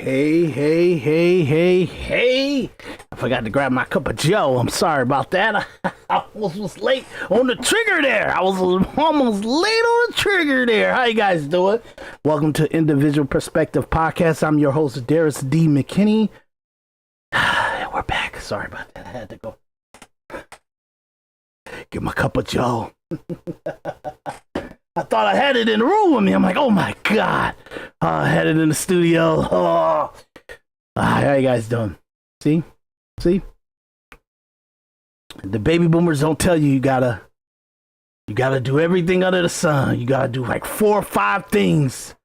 Hey. I forgot to grab my cup of Joe. I'm sorry about that. I was late on the trigger there. I was almost late on the trigger there. How you guys doing? Welcome to Individual Perspective Podcast. I'm your host, Daris D, McKinney. We're back. Sorry about that. I had to go get my cup of Joe. I thought I had it in the room with me. I'm like, oh my God. I had it in the studio. How you guys doing? See? The baby boomers don't tell you gotta do everything under the sun. You gotta do like 4 or 5 things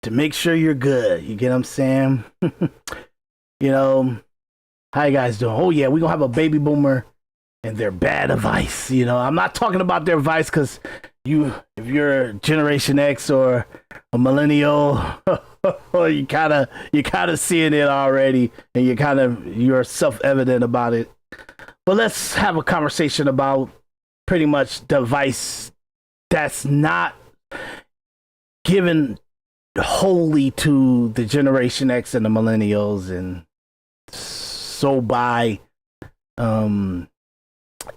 to make sure you're good. You get what I'm saying? How you guys doing? Oh yeah, we're gonna have a baby boomer and their bad advice. I'm not talking about their advice because if you're Generation X or a millennial, you kind of seeing it already, and you're self-evident about it. But let's have a conversation about pretty much the advice that's not given wholly to the Generation X and the millennials, and so by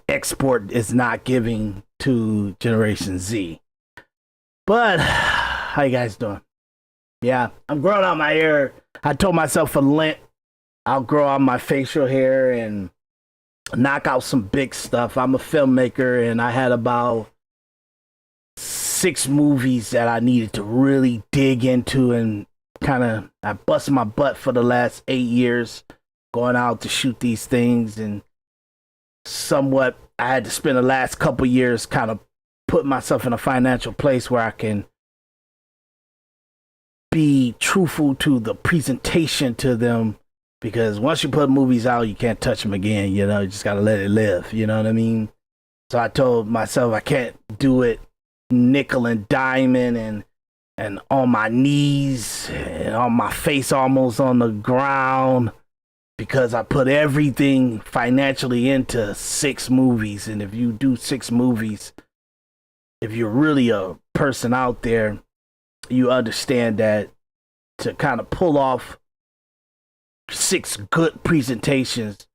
export is not giving to Generation Z. But how you guys doing? Yeah, I'm growing out my hair. I told myself for Lent I'll grow out my facial hair and knock out some big stuff. I'm a filmmaker, and I had about 6 movies that I needed to really dig into, and I busted my butt for the last 8 years going out to shoot these things, and somewhat I had to spend the last couple years kind of put myself in a financial place where I can be truthful to the presentation to them, because once you put movies out, you can't touch them again. You just got to let it live. You know what I mean? So I told myself I can't do it nickel and diamond and on my knees and on my face almost on the ground, because I put everything financially into 6 movies. And if you do 6 movies, if you're really a person out there, you understand that to kind of pull off 6 good presentations,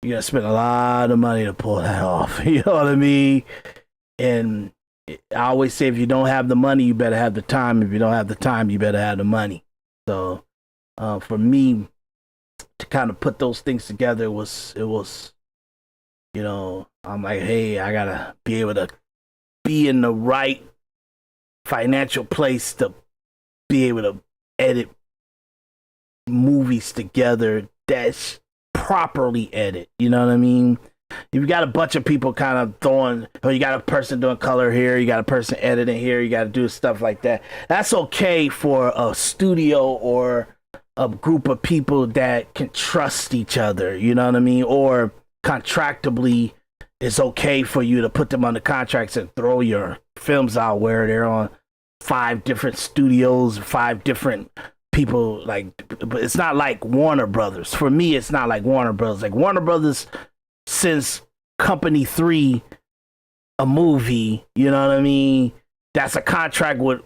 you're going to spend a lot of money to pull that off. You know what I mean? And I always say, if you don't have the money, you better have the time. If you don't have the time, you better have the money. So for me, to kind of put those things together, it was I'm like, hey, I gotta be able to be in the right financial place to be able to edit movies together that's properly edited. You know what I mean? If you got a bunch of people kind of you got a person doing color here, you got a person editing here, you got to do stuff like that. That's okay for a studio or a group of people that can trust each other, you know what I mean? Or contractually, it's okay for you to put them on the contracts and throw your films out where they're on 5 different studios, 5 different people. But it's not like Warner Brothers. For me, it's not like Warner Brothers. Like Warner Brothers sends Company 3 a movie, you know what I mean? That's a contract with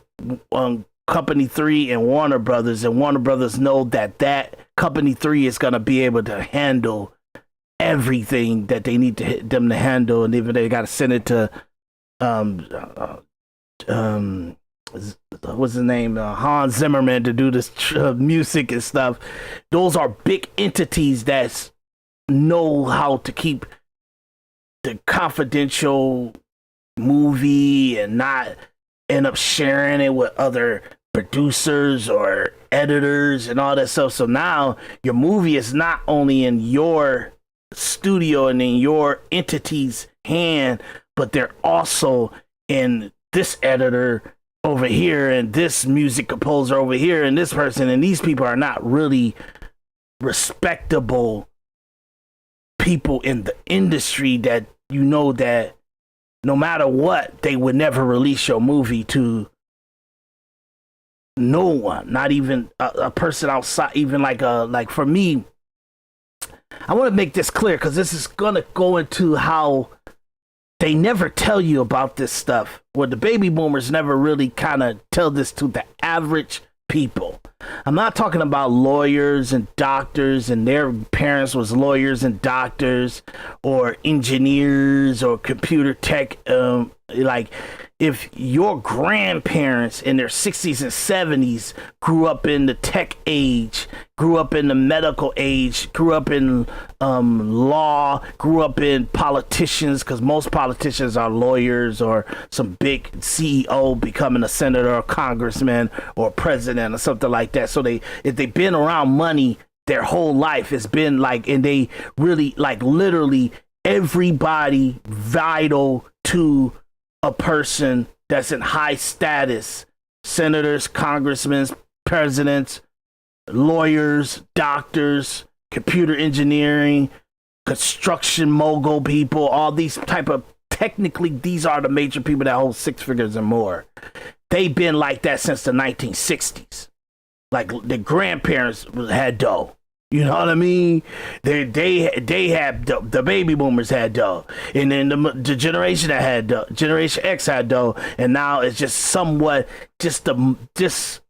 Company 3 and Warner Brothers know that Company 3 is going to be able to handle everything that they need them to handle, and even they got to send it to what's his name, Hans Zimmerman, to do this music and stuff. Those are big entities that know how to keep the confidential movie and not end up sharing it with other producers or editors and all that stuff. So now your movie is not only in your studio and in your entity's hand, but they're also in this editor over here and this music composer over here and this person, and these people are not really respectable people in the industry that that no matter what, they would never release your movie to no one, not even a person outside. Even like for me, I want to make this clear, because this is gonna go into how they never tell you about this stuff. Well, the baby boomers never really kind of tell this to the average people. I'm not talking about lawyers and doctors and their parents was lawyers and doctors or engineers or computer tech. Like if your grandparents in their 60s and 70s grew up in the tech age, grew up in the medical age, grew up in law, grew up in politicians, because most politicians are lawyers or some big CEO becoming a senator or congressman or president or something like that. So if they've been around money their whole life, it's been like, and they really like literally everybody vital to a person that's in high status, senators, congressmen, presidents, lawyers, doctors, computer engineering, construction mogul people, all these type of, technically these are the major people that hold six figures and more. They've been like that since the 1960s. Like the grandparents had dough. You know what I mean? They had the baby boomers had dough, and then the generation that had dough, Generation X had dough, and now it's just somewhat just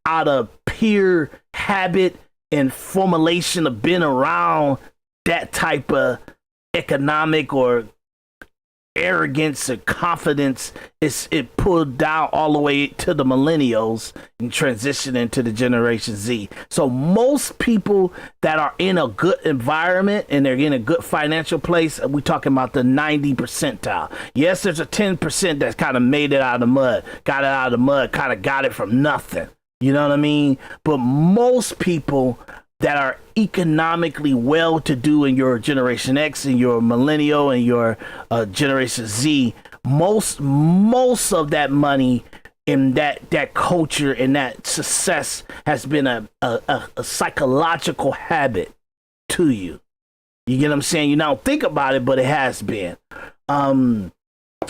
out of pure habit and formulation of being around that type of economic or arrogance and confidence. It pulled down all the way to the millennials and transitioned into the Generation Z. So most people that are in a good environment and they're in a good financial place, we're talking about the 90 percentile. Yes, there's a 10% that's kind of made it out of the mud, got it out of the mud, kind of got it from nothing. You know what I mean? But most people that are economically well-to-do in your Generation X and your millennial and your Generation Z, most of that money and that culture and that success has been a psychological habit to you. You get what I'm saying? You don't think about it, but it has been.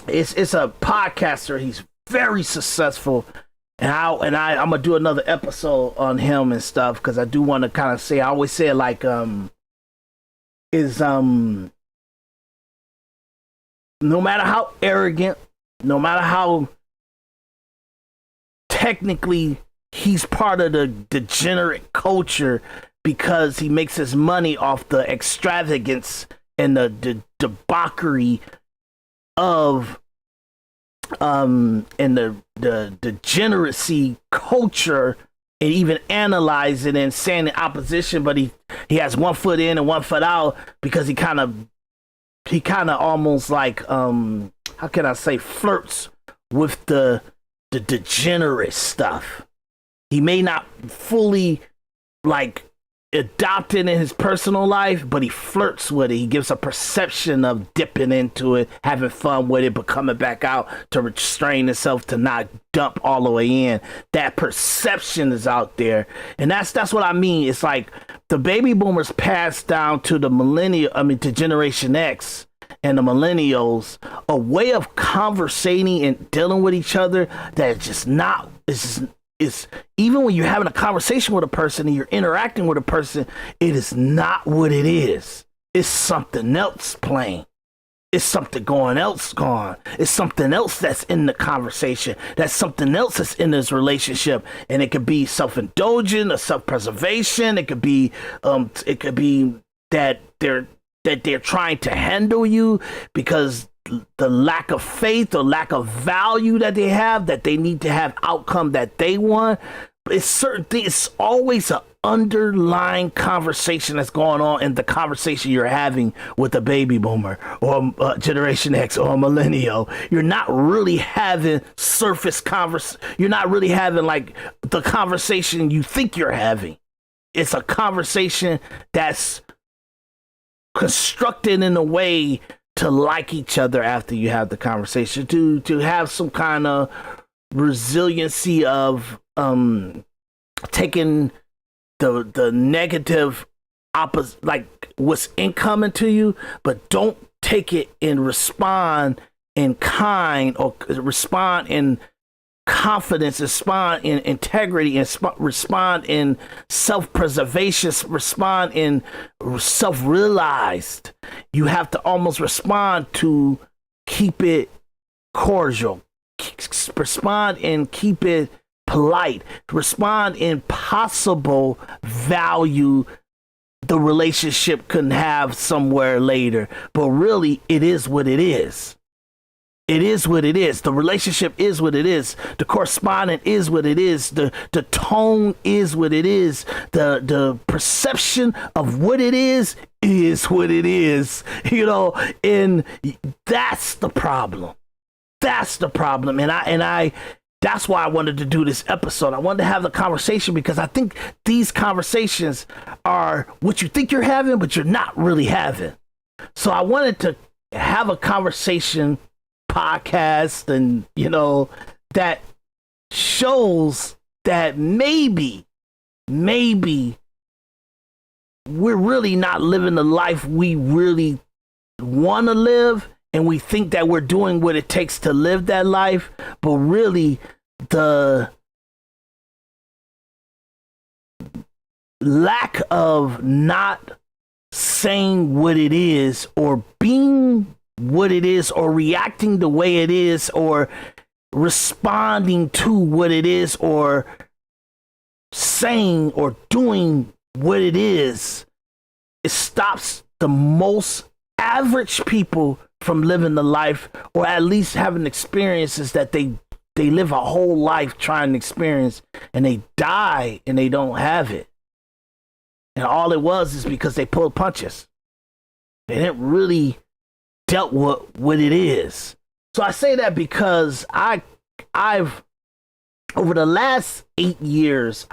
It's a podcaster. He's very successful. And I'm gonna do another episode on him and stuff, because I do want to kind of say, I always say it like no matter how arrogant, no matter how technically he's part of the degenerate culture, because he makes his money off the extravagance and the debauchery of and the degeneracy culture, and even analyze it and saying in opposition, but he has 1 foot in and 1 foot out, because he kind of almost like how can I say, flirts with the degenerate stuff. He may not fully like adopt it in his personal life, but he flirts with it. He gives a perception of dipping into it, having fun with it, but coming back out to restrain himself to not dump all the way in. That perception is out there, and that's what I mean. It's like the baby boomers passed down to to Generation X and the millennials a way of conversating and dealing with each other that is just not. It's even when you're having a conversation with a person and you're interacting with a person, it is not what it is. It's something else playing. It's something else gone. It's something else that's in the conversation. That's something else that's in this relationship. And it could be self-indulgent or self-preservation. It could be that they're trying to handle you because the lack of faith or lack of value that they have, that they need to have outcome that they want. But it's certain things. It's always an underlying conversation that's going on in the conversation you're having with a baby boomer or Generation X or a millennial. You're not really having surface You're not really having like the conversation you think you're having. It's a conversation that's constructed in a way to like each other after you have the conversation, to have some kind of resiliency of taking the negative opposite, like what's incoming to you, but don't take it and respond in kind, or respond in confidence, respond in integrity, and respond in self-preservation, respond in self-realized. You have to almost respond to keep it cordial, respond and keep it polite, respond in possible value the relationship can have somewhere later. But really, it is what it is. It is what it is. The relationship is what it is. The correspondent is what it is. The tone is what it is. The perception of what it is what it is. You know, and that's the problem. That's the problem. And I that's why I wanted to do this episode. I wanted to have the conversation because I think these conversations are what you think you're having, but you're not really having. So I wanted to have a conversation podcast and, you know, that shows that maybe we're really not living the life we really want to live, and we think that we're doing what it takes to live that life, but really the lack of not saying what it is or being what it is or reacting the way it is or responding to what it is or saying or doing what it is, it stops the most average people from living the life, or at least having experiences that they live a whole life trying to experience, and they die and they don't have it. And all it was is because they pulled punches. They didn't really dealt with what it is. So I say that because I've over the last 8 years,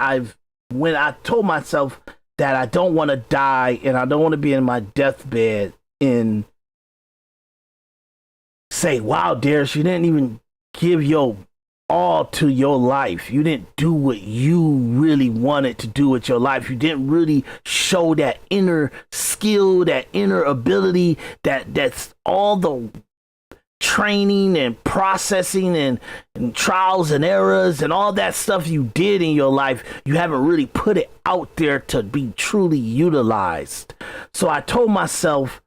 when I told myself that I don't want to die and I don't want to be in my deathbed and say, wow, Daris, you didn't even give your all to your life. You didn't do what you really wanted to do with your life. You didn't really show that inner skill, that inner ability, that's all the training and processing and trials and errors and all that stuff you did in your life. You haven't really put it out there to be truly utilized. So I told myself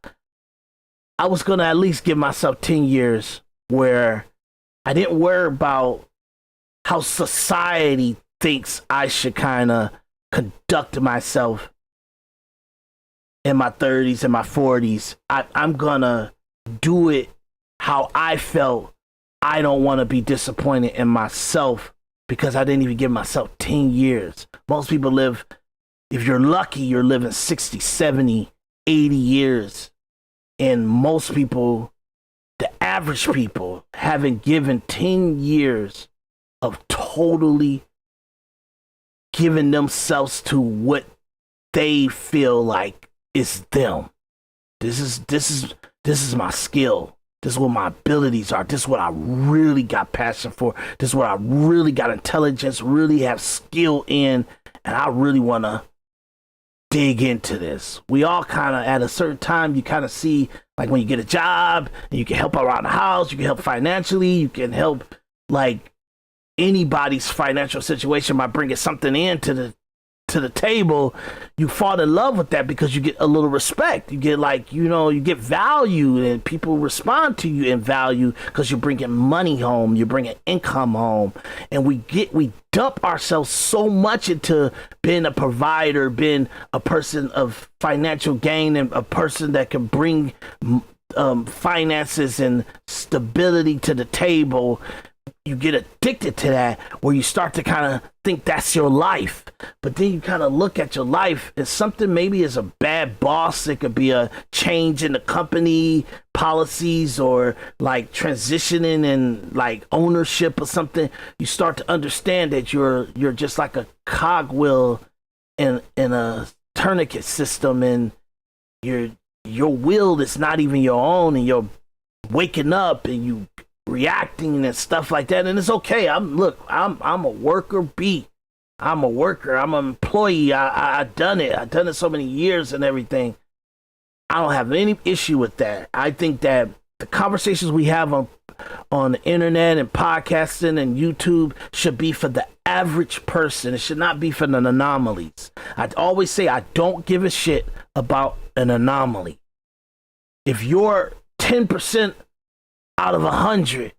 I was going to at least give myself 10 years where I didn't worry about how society thinks I should kind of conduct myself in my 30s and my 40s. I'm going to do it how I felt. I don't want to be disappointed in myself because I didn't even give myself 10 years. Most people live, if you're lucky, you're living 60, 70, 80 years. And most people, the average people, haven't given 10 years of totally giving themselves to what they feel like is them. This is my skill. This is what my abilities are. This is what I really got passion for. This is what I really got intelligence, really have skill in, and I really want to dig into this. We all kind of, at a certain time, you kind of see, like when you get a job, and you can help around the house, you can help financially, you can help, like, anybody's financial situation by bringing something into the table. You fall in love with that because you get a little respect. You get, like, you know, you get value, and people respond to you in value because you're bringing money home, you're bringing income home, and we dump ourselves so much into being a provider, being a person of financial gain, and a person that can bring finances and stability to the table. You get addicted to that, where you start to kind of think that's your life. But then you kind of look at your life as something, maybe as a bad boss. It could be a change in the company policies, or like transitioning and like ownership or something. You start to understand that you're just like a cogwheel in a tourniquet system, and your will is not even your own, and you're waking up and you reacting and stuff like that. And it's okay. I'm a worker bee. I'm a worker. I'm an employee. I've done it. I've done it so many years and everything. I don't have any issue with that. I think that the conversations we have on the internet and podcasting and YouTube should be for the average person. It should not be for the anomalies. I always say I don't give a shit about an anomaly. If you're 10% out of 100,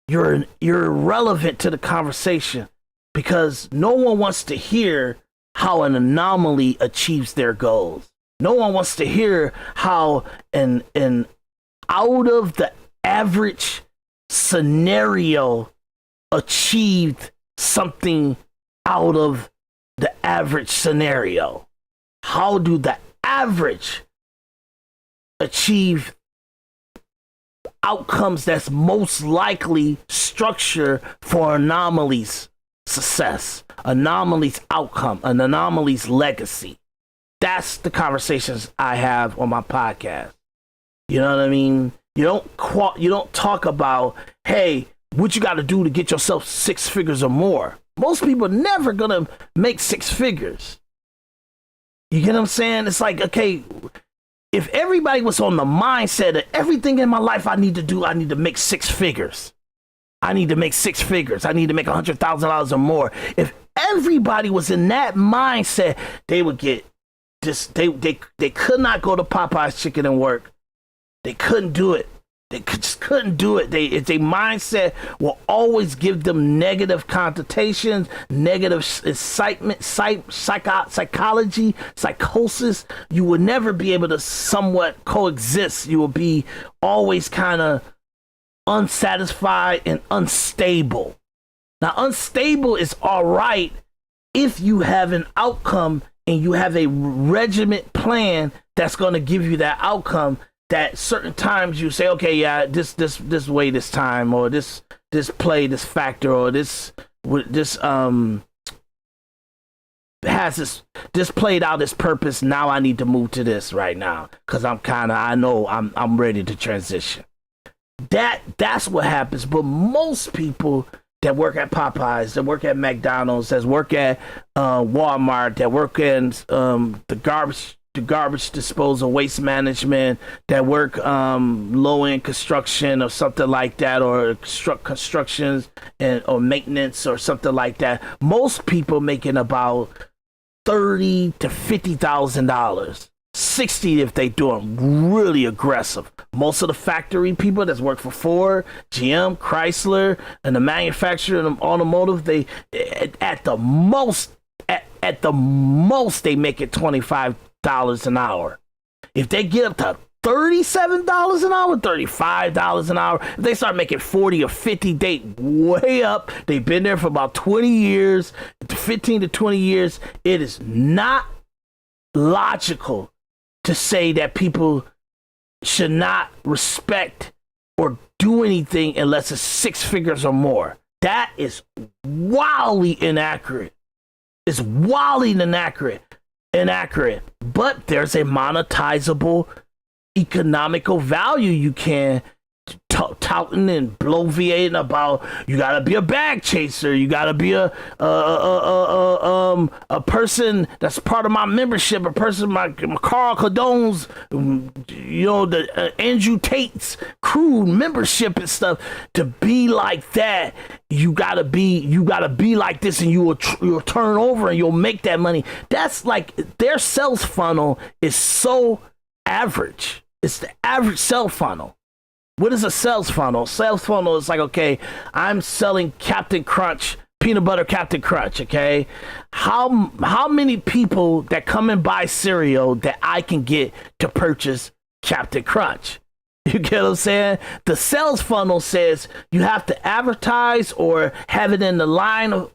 you're irrelevant to the conversation because no one wants to hear how an anomaly achieves their goals. No one wants to hear how an out of the average scenario achieved something out of the average scenario. How do the average achieve outcomes that's most likely structure for anomalies success, anomalies outcome, an anomalies legacy? That's the conversations I have on my podcast. You know what I mean? You don't talk about, hey, what you got to do to get yourself 6 figures or more. Most people are never gonna make 6 figures. You get what I'm saying? It's like, okay, if everybody was on the mindset that everything in my life I need to do, I need to make 6 figures. I need to make 6 figures. I need to make $100,000 or more. If everybody was in that mindset, they would get just they could not go to Popeye's Chicken and work. They couldn't do it. They just couldn't do it. Their mindset will always give them negative connotations, negative excitement, psychology, psychosis. You will never be able to somewhat coexist. You will be always kind of unsatisfied and unstable. Now, unstable is all right if you have an outcome and you have a regiment plan that's going to give you that outcome. That certain times you say, okay, yeah, this way this time, or this play, this factor, or this has this played out its purpose. Now I need to move to this right now because I know I'm ready to transition. That's what happens. But most people that work at Popeyes, that work at McDonald's, that work at Walmart, that work in the garbage disposal, waste management, that work low-end construction or something like that, or constructions or maintenance or something like that. Most people making about $30,000 to $50,000, $60,000 if they doing really aggressive. Most of the factory people that's work for Ford, GM, Chrysler, and the manufacturer and the automotive, they at the most they make it $25 an hour. If they get up to $37 an hour, $35 an hour, if they start making 40 or 50, they way up. They've been there for about 20 years, 15 to 20 years. It is not logical to say that people should not respect or do anything unless it's 6 figures or more. That is wildly inaccurate. It's wildly inaccurate. But there's a monetizable economical value you can touting and bloviating about. You gotta be a bag chaser. You gotta be a person that's part of my membership. A person, my Carl Cadone's, the Andrew Tate's crew membership and stuff. To be like that, you gotta be like this, and you'll turn over and you'll make that money. That's like their sales funnel is so average. It's the average sales funnel. What is a sales funnel? Sales funnel is like, okay, I'm selling Captain Crunch, peanut butter Captain Crunch, okay? How many people that come and buy cereal that I can get to purchase Captain Crunch? You get what I'm saying? The sales funnel says you have to advertise or have it in the line of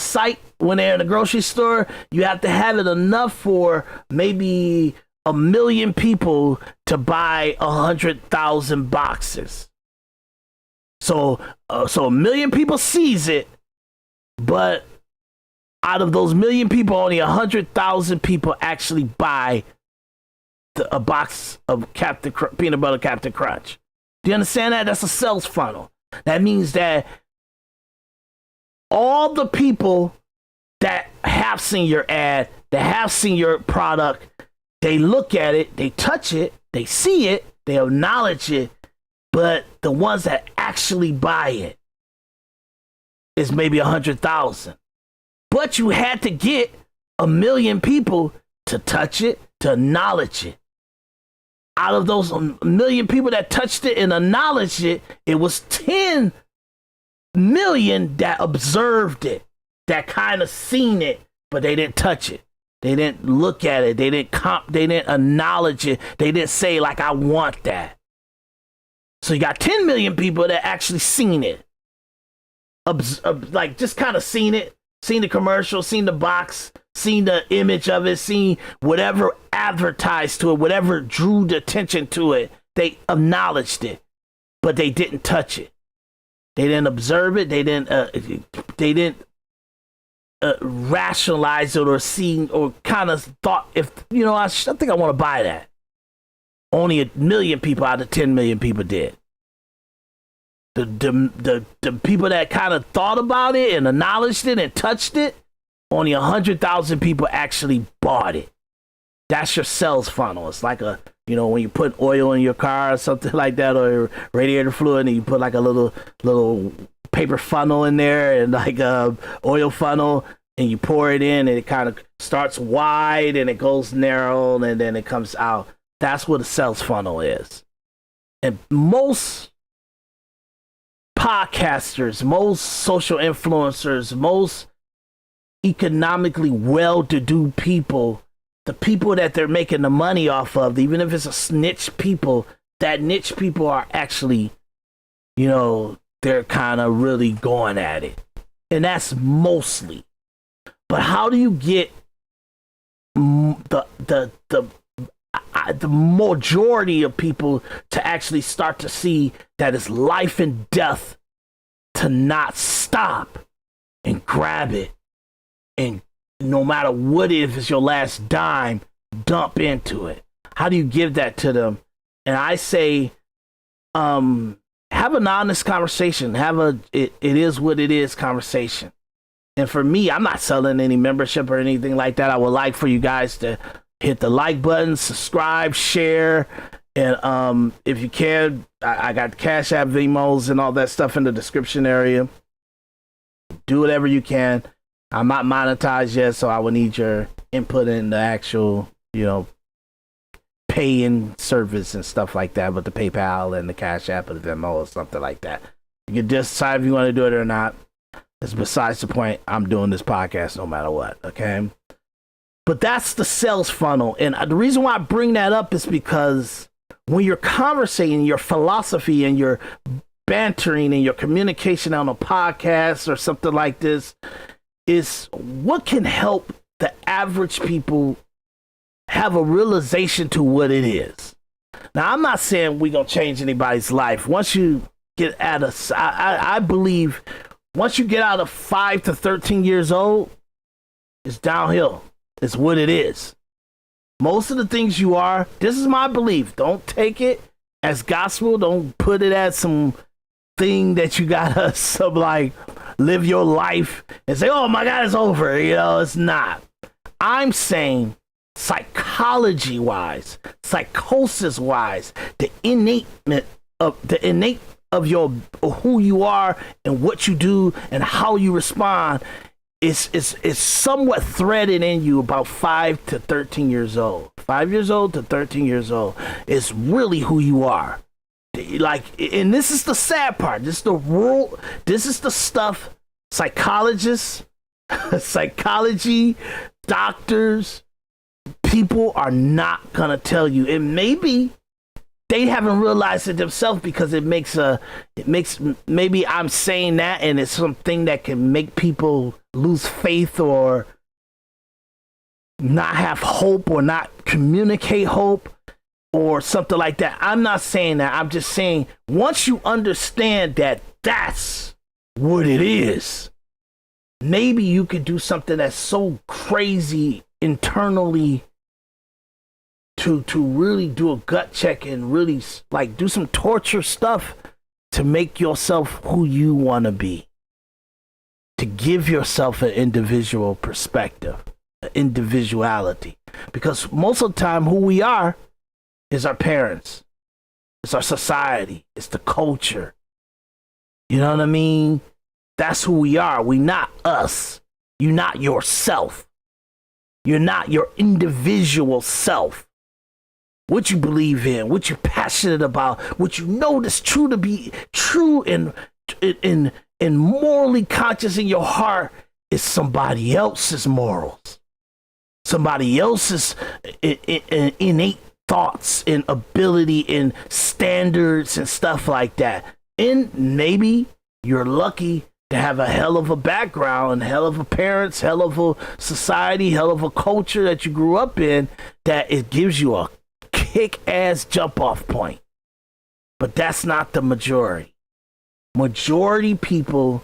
sight when they're in the grocery store. You have to have it enough for maybe 1 million people to buy 100,000 boxes. So 1 million people sees it, but out of those 1 million people, only 100,000 people actually buy a box of peanut butter Captain Crunch. Do you understand that? That's a sales funnel. That means that all the people that have seen your ad, that have seen your product, they look at it, they touch it, they see it, they acknowledge it, but the ones that actually buy it is maybe 100,000. But you had to get 1 million people to touch it, to acknowledge it. out of those million people that touched it and acknowledged it, it was 10 million that observed it, that kind of seen it, but they didn't touch it. They didn't look at it. They didn't acknowledge it. They didn't say, like, I want that. So you got 10 million people that actually seen it. Like, just kind of seen it, seen the commercial, seen the box, seen the image of it, seen whatever advertised to it, whatever drew the attention to it. They acknowledged it, but they didn't touch it. They didn't observe it. They didn't rationalize it or see or kind of thought, if you know, I think I want to buy that. Only 1 million people out of 10 million people did. The people that kind of thought about it and acknowledged it and touched it, only 100,000 people actually bought it. That's your sales funnel. It's like a, you know, when you put oil in your car or something like that, or radiator fluid, and you put like a little paper funnel in there and like a oil funnel, and you pour it in, and it kind of starts wide and it goes narrow and then it comes out. That's what a sales funnel is. And most podcasters, most social influencers, most economically well-to-do people, the people that they're making the money off of, even if it's a niche people, that niche people are actually, you know, they're kind of really going at it. And that's mostly. But how do you get the majority of people to actually start to see that it's life and death to not stop and grab it, and no matter what, if it's your last dime, dump into it? How do you give that to them? And I say, have an honest conversation. It is what it is conversation. And for me, I'm not selling any membership or anything like that. I would like for you guys to hit the like button, subscribe, share, and if you can, I got Cash App, Vimos, and all that stuff in the description area. Do whatever you can. I'm not monetized yet, so I will need your input in the actual, you know, pay-in service and stuff like that, with the PayPal and the Cash App and the Venmo or something like that. You can decide if you want to do it or not. It's besides the point. I'm doing this podcast no matter what, okay? But that's the sales funnel. And the reason why I bring that up is because when you're conversating, your philosophy and your bantering and your communication on a podcast or something like this is what can help the average people have a realization to what it is. Now, I'm not saying we're going to change anybody's life. Once you get out of, I believe, once you get out of 5 to 13 years old, it's downhill. It's what it is. Most of the things you are, this is my belief. Don't take it as gospel. Don't put it as some thing that you gotta some like live your life and say, oh my God, it's over. You know, it's not. I'm saying psychology wise, psychosis wise, the innate of your who you are and what you do and how you respond is somewhat threaded in you about 5 to 13 years old. 5 years old to 13 years old is really who you are. Like, and this is the sad part. This is the rule. This is the stuff psychologists, psychology, doctors, people are not gonna tell you. It may be they haven't realized it themselves, because it makes maybe I'm saying that and it's something that can make people lose faith or not have hope or not communicate hope or something like that. I'm not saying that. I'm just saying once you understand that that's what it is, maybe you could do something that's so crazy internally to really do a gut check and really like do some torture stuff to make yourself who you want to be, to give yourself an individual perspective, an individuality. Because most of the time who we are is our parents, it's our society, it's the culture. You know what I mean? That's who we are. We not us. You're not yourself. You're not your individual self. what you believe in, what you're passionate about, what you know is true to be true and morally conscious in your heart is somebody else's morals, somebody else's innate thoughts and ability and standards and stuff like that. And maybe you're lucky to have a hell of a background, hell of a parents, hell of a society, hell of a culture that you grew up in, that it gives you a kick-ass jump-off point. But that's not the majority. Majority people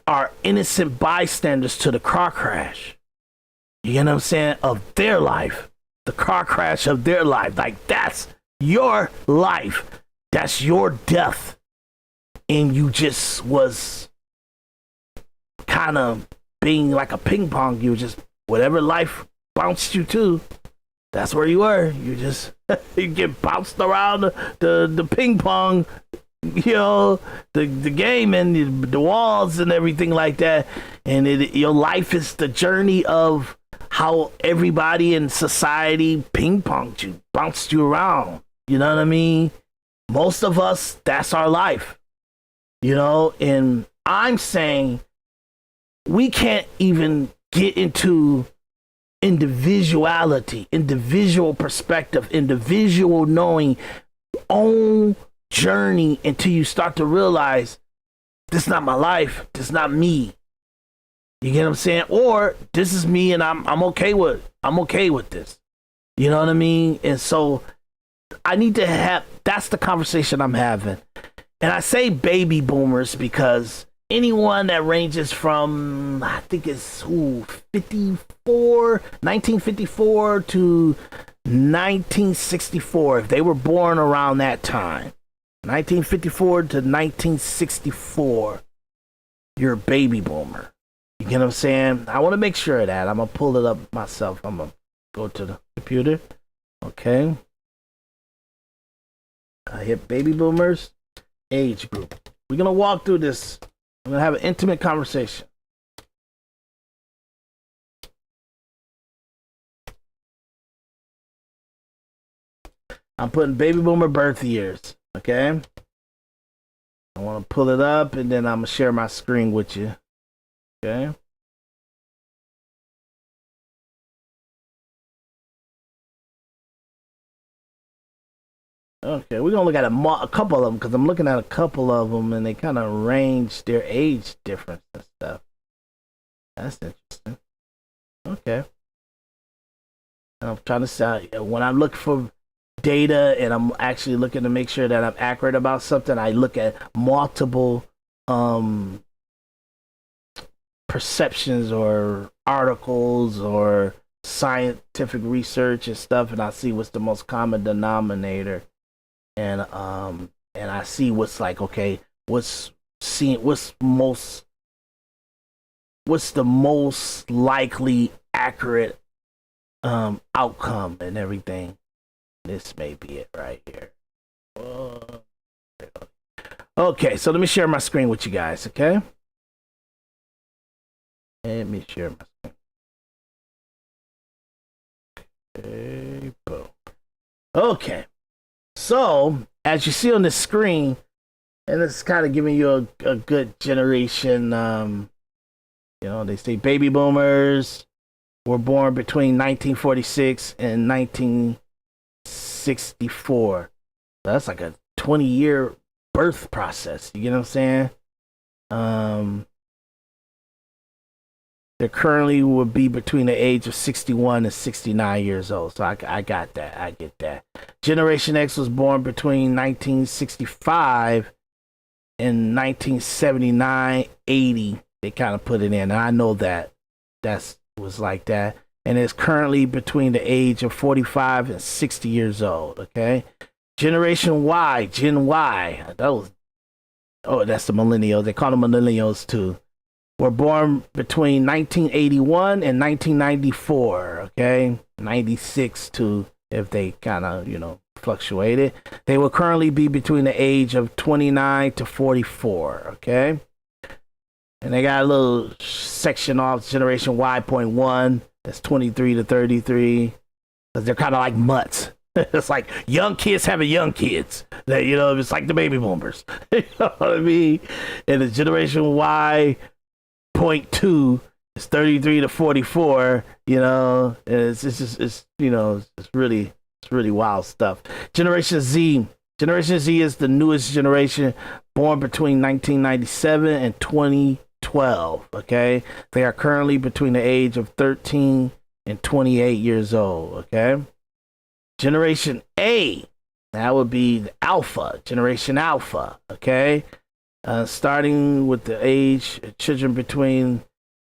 are innocent bystanders to the car crash. You know what I'm saying? Of their life. The car crash of their life. Like, that's your life. That's your death. And you just was kind of being like a ping pong. You just, whatever life bounced you to, that's where you were. You just, you get bounced around the ping pong, you know, the game and the walls and everything like that. And your life is the journey of how everybody in society ping ponged you, bounced you around. You know what I mean? Most of us, that's our life. You know, and I'm saying we can't even get into individuality, individual perspective, individual knowing, own journey until you start to realize this is not my life, this is not me. You get what I'm saying? Or this is me and I'm okay with this. You know what I mean? And so I need to have, that's the conversation I'm having. And I say baby boomers because anyone that ranges from, I think it's 1954 to 1964, if they were born around that time, 1954 to 1964, you're a baby boomer. You get what I'm saying? I want to make sure of that. I'm going to pull it up myself. I'm going to go to the computer. Okay. I hit baby boomers. Age group. We're going to walk through this. I'm going to have an intimate conversation. I'm putting baby boomer birth years. Okay. I want to pull it up and then I'm going to share my screen with you. Okay. Okay, we're going to look at a couple of them because I'm looking at a couple of them and they kind of range their age difference and stuff. That's interesting. Okay. And I'm trying to say, when I look for data and I'm actually looking to make sure that I'm accurate about something, I look at multiple perceptions or articles or scientific research and stuff, and I see what's the most common denominator. And I see what's like, okay, what's the most likely accurate outcome and everything. This may be it right here. Okay, so let me share my screen with you guys, okay? Let me share my screen. Okay, boom. Okay. So, as you see on the screen, and it's kind of giving you a good generation, you know, they say baby boomers were born between 1946 and 1964. So that's like a 20-year birth process. You get what I'm saying? They currently would be between the age of 61 and 69 years old. So I got that. I get that. Generation X was born between 1965 and 1979, 80. They kind of put it in. And I know that was like that. And it's currently between the age of 45 and 60 years old. Okay. Generation Y, Gen Y. That's the millennials. They call them millennials too. Were born between 1981 and 1994, okay? 96 too, if they kind of, you know, fluctuated. They will currently be between the age of 29 to 44, okay? And they got a little section off Generation Y.1, that's 23 to 33, because they're kind of like mutts. It's like young kids having young kids. That, you know, it's like the baby boomers. You know what I mean? And the Generation Y .2 is 33 to 44. You know, and it's just you know, it's really wild stuff. Generation Z. Generation Z is the newest generation, born between 1997 and 2012. Okay, they are currently between the age of 13 and 28 years old. Okay. Generation A, that would be the Alpha, Generation Alpha, okay? Starting with the age, children between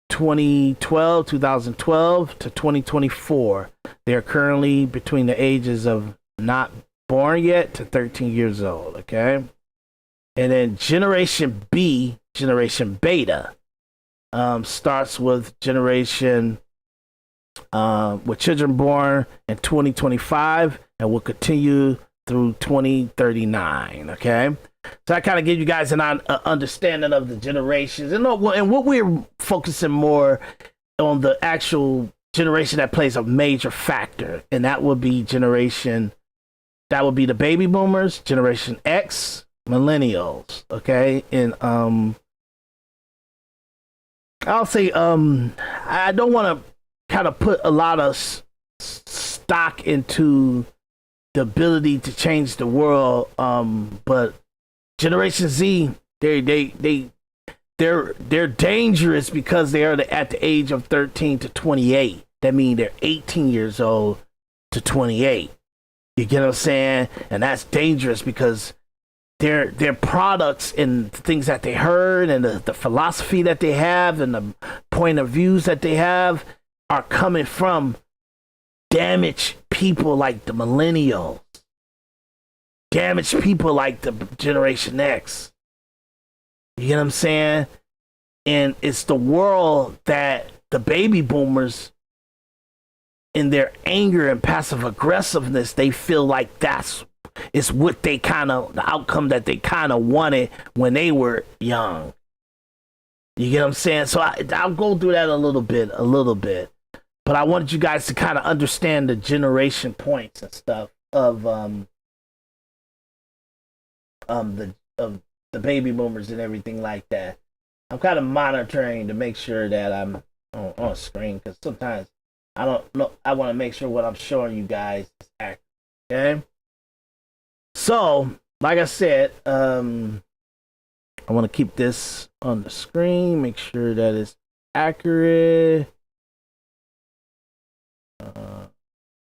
2012 to 2024. They are currently between the ages of not born yet to 13 years old, okay? And then Generation B, Generation Beta, starts with Generation with children born in 2025 and will continue through 2039. Okay, so I kind of give you guys an understanding of the generations, and what we're focusing more on the actual generation that plays a major factor, and that would be the baby boomers, Generation X, millennials. Okay, and I'll say I don't want to kind of put a lot of stock into the ability to change the world, but Generation Z, they're dangerous because they are at the age of 13 to 28. That means they're 18 years old to 28. You get what I'm saying? And that's dangerous because their products and things that they heard and the philosophy that they have and the point of views that they have are coming from damaged people like the millennials, damaged people like the Generation X. You get what I'm saying? And it's the world that the baby boomers, in their anger and passive aggressiveness, they feel like it's what they the outcome that they kind of wanted when they were young. You get what I'm saying? So I'll go through that a little bit. But I wanted you guys to kind of understand the generation points and stuff of the baby boomers and everything like that. I'm kind of monitoring to make sure that I'm on screen because sometimes I don't know. I want to make sure what I'm showing you guys is accurate. Okay. So, like I said, I want to keep this on the screen, make sure that it's accurate.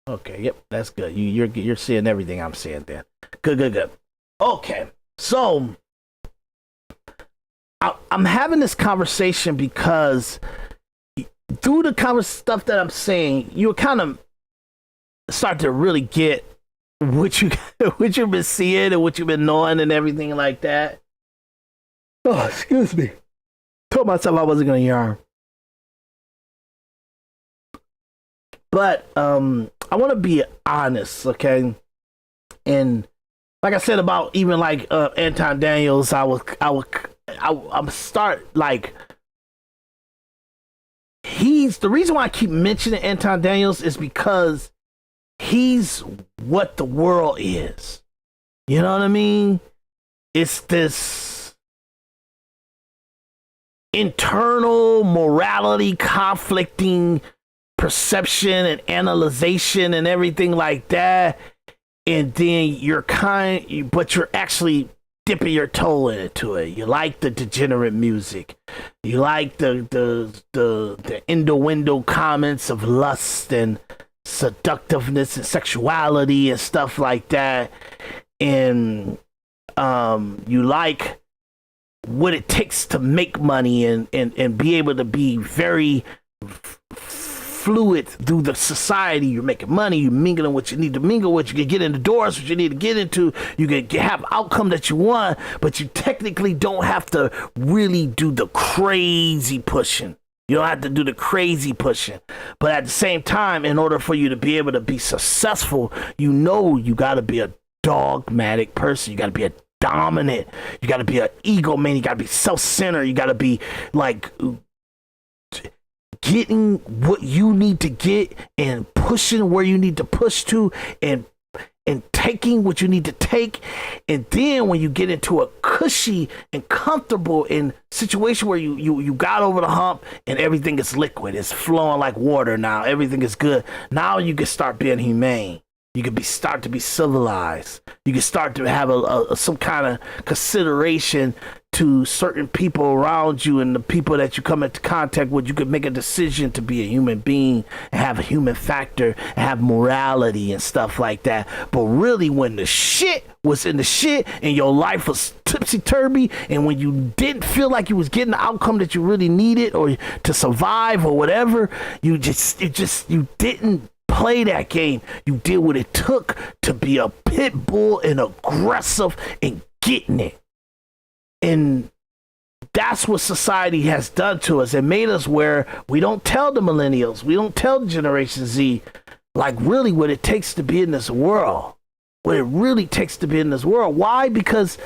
Okay, yep, that's good. You're seeing everything I'm seeing then. Good. Okay, so I'm having this conversation because through the stuff that I'm saying, you kind of start to really get what you've been seeing and what you've been knowing and everything like that. Oh, excuse me. Told myself I wasn't gonna yarn. But I want to be honest, okay? And like I said about even like Anton Daniels, I'm start like he's the reason why I keep mentioning Anton Daniels is because he's what the world is. You know what I mean? It's this internal morality conflicting perception and analyzation and everything like that, and then but you're actually dipping your toe into it. You like the degenerate music, you like the innuendo comments of lust and seductiveness and sexuality and stuff like that, and you like what it takes to make money and be able to be very fluid through the society. You're making money, you're mingling what you need to mingle with, you can get in the doors what you need to get into, you can have outcome that you want, but you technically don't have to really do the crazy pushing. You don't have to do the crazy pushing. But at the same time, in order for you to be able to be successful, you got to be a dogmatic person. You got to be a dominant. You got to be an ego man. You got to be self-centered. You got to be like getting what you need to get and pushing where you need to push to, and and taking what you need to take. And then when you get into a cushy and comfortable in situation where you got over the hump and everything is liquid, it's flowing like water now, everything is good. Now you can start being humane. You can start to be civilized. You can start to have some kind of consideration to certain people around you and the people that you come into contact with. You could make a decision to be a human being and have a human factor and have morality and stuff like that. But really, when the shit was in the shit and your life was tipsy-turvy, and when you didn't feel like you was getting the outcome that you really needed or to survive or whatever, you didn't play that game. You did what it took to be a pit bull and aggressive and getting it. And that's what society has done to us. It made us where we don't tell the millennials, we don't tell the Generation Z, like really what it takes to be in this world. What it really takes to be in this world. Why? Because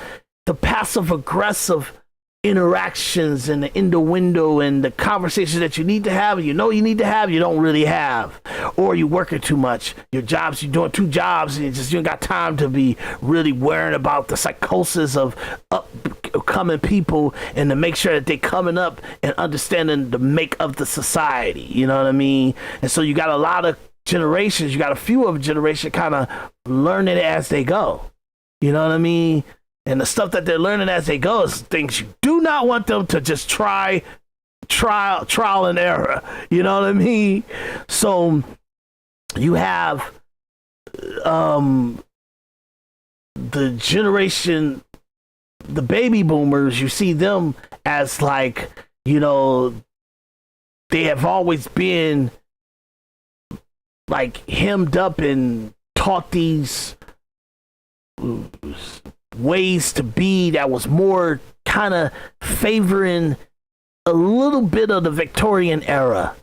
the passive aggressive interactions and the innuendo and the conversations that you need to have, you need to have, you don't really have, or you're working too much. You're doing 2 jobs, and you ain't got time to be really worrying about the psychosis of upcoming people and to make sure that they coming up and understanding the make of the society. You know what I mean? And so you got a lot of generations. You got a few of a generation kind of learning it as they go. You know what I mean? And the stuff that they're learning as they go is things you do not want them to just trial and error. You know what I mean? So you have the generation, the baby boomers, you see them as like, they have always been like hemmed up and taught these ways to be that was more kind of favoring a little bit of the Victorian era.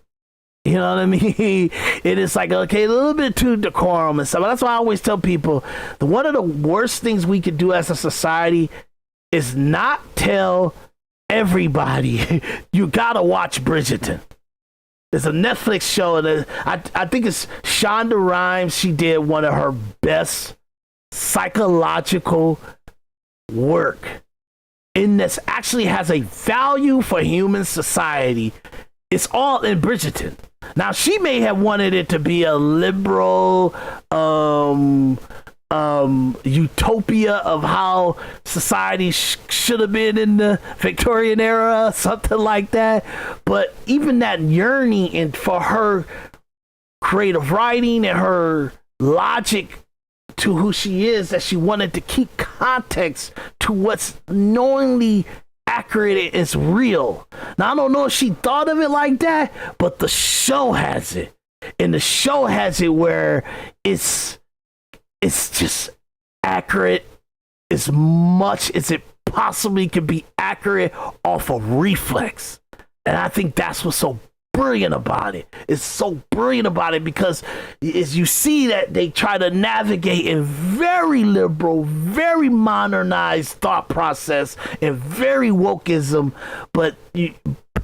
You know what I mean? It is like, okay, a little bit too decorum and stuff. That's why I always tell people, one of the worst things we could do as a society is not tell everybody you gotta watch Bridgerton. There's a Netflix show, and I think it's Shonda Rhimes. She did one of her best psychological work, and this actually has a value for human society. It's all in Bridgerton. Now, she may have wanted it to be a liberal utopia of how society should have been in the Victorian era, something like that. But even that yearning and for her creative writing and her logic to who she is, that she wanted to keep context to what's knowingly accurate and it's real. Now, I don't know if she thought of it like that, but the show has it. And the show has it where it's just accurate as much as it possibly can be accurate off of reflex. And I think that's what's so brilliant about it. It's so brilliant about it because as you see that they try to navigate in very liberal, very modernized thought process and very wokeism, but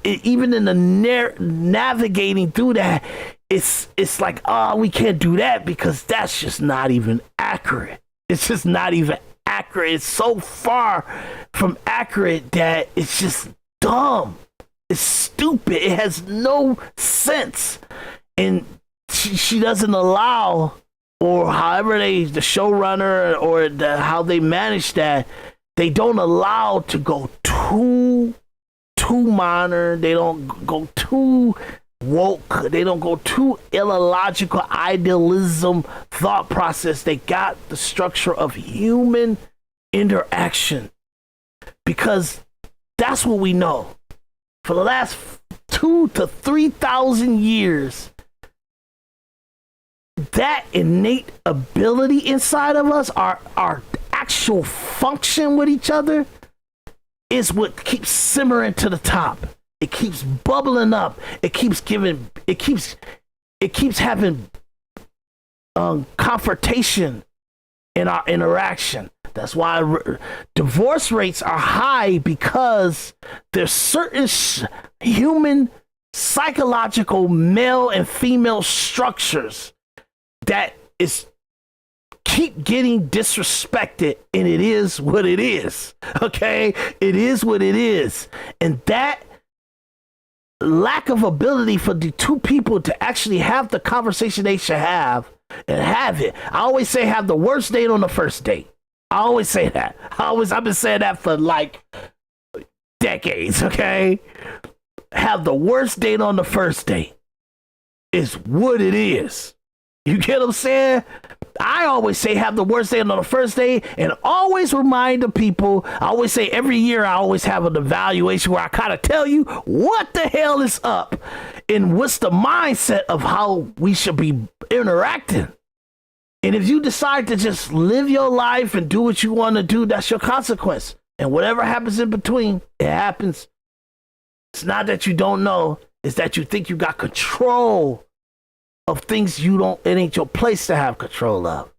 even in the navigating through that, it's like, oh, we can't do that because that's just not even accurate. It's just not even accurate. It's so far from accurate that it's just dumb. It's stupid. It has no sense. And she doesn't allow, or however the showrunner or how they manage that, they don't allow to go too modern. They don't go too woke. They don't go too illogical idealism thought process. They got the structure of human interaction, because that's what we know. For the last 2,000 to 3,000 years, that innate ability inside of us, our actual function with each other, is what keeps simmering to the top. It keeps bubbling up. It keeps having confrontation in our interaction. That's why divorce rates are high, because there's certain human psychological male and female structures that is keep getting disrespected, and it is what it is. Okay? It is what it is. And that lack of ability for the two people to actually have the conversation they should have and have it. I always say have the worst date on the first date. I always say that. I've been saying that for like decades, okay? Have the worst date on the first date is what it is. You get what I'm saying? I always say have the worst date on the first date, and always remind the people. I always say every year I always have an evaluation where I kind of tell you what the hell is up and what's the mindset of how we should be interacting. And if you decide to just live your life and do what you want to do, that's your consequence. And whatever happens in between, it happens. It's not that you don't know, it's that you think you got control of things it ain't your place to have control of.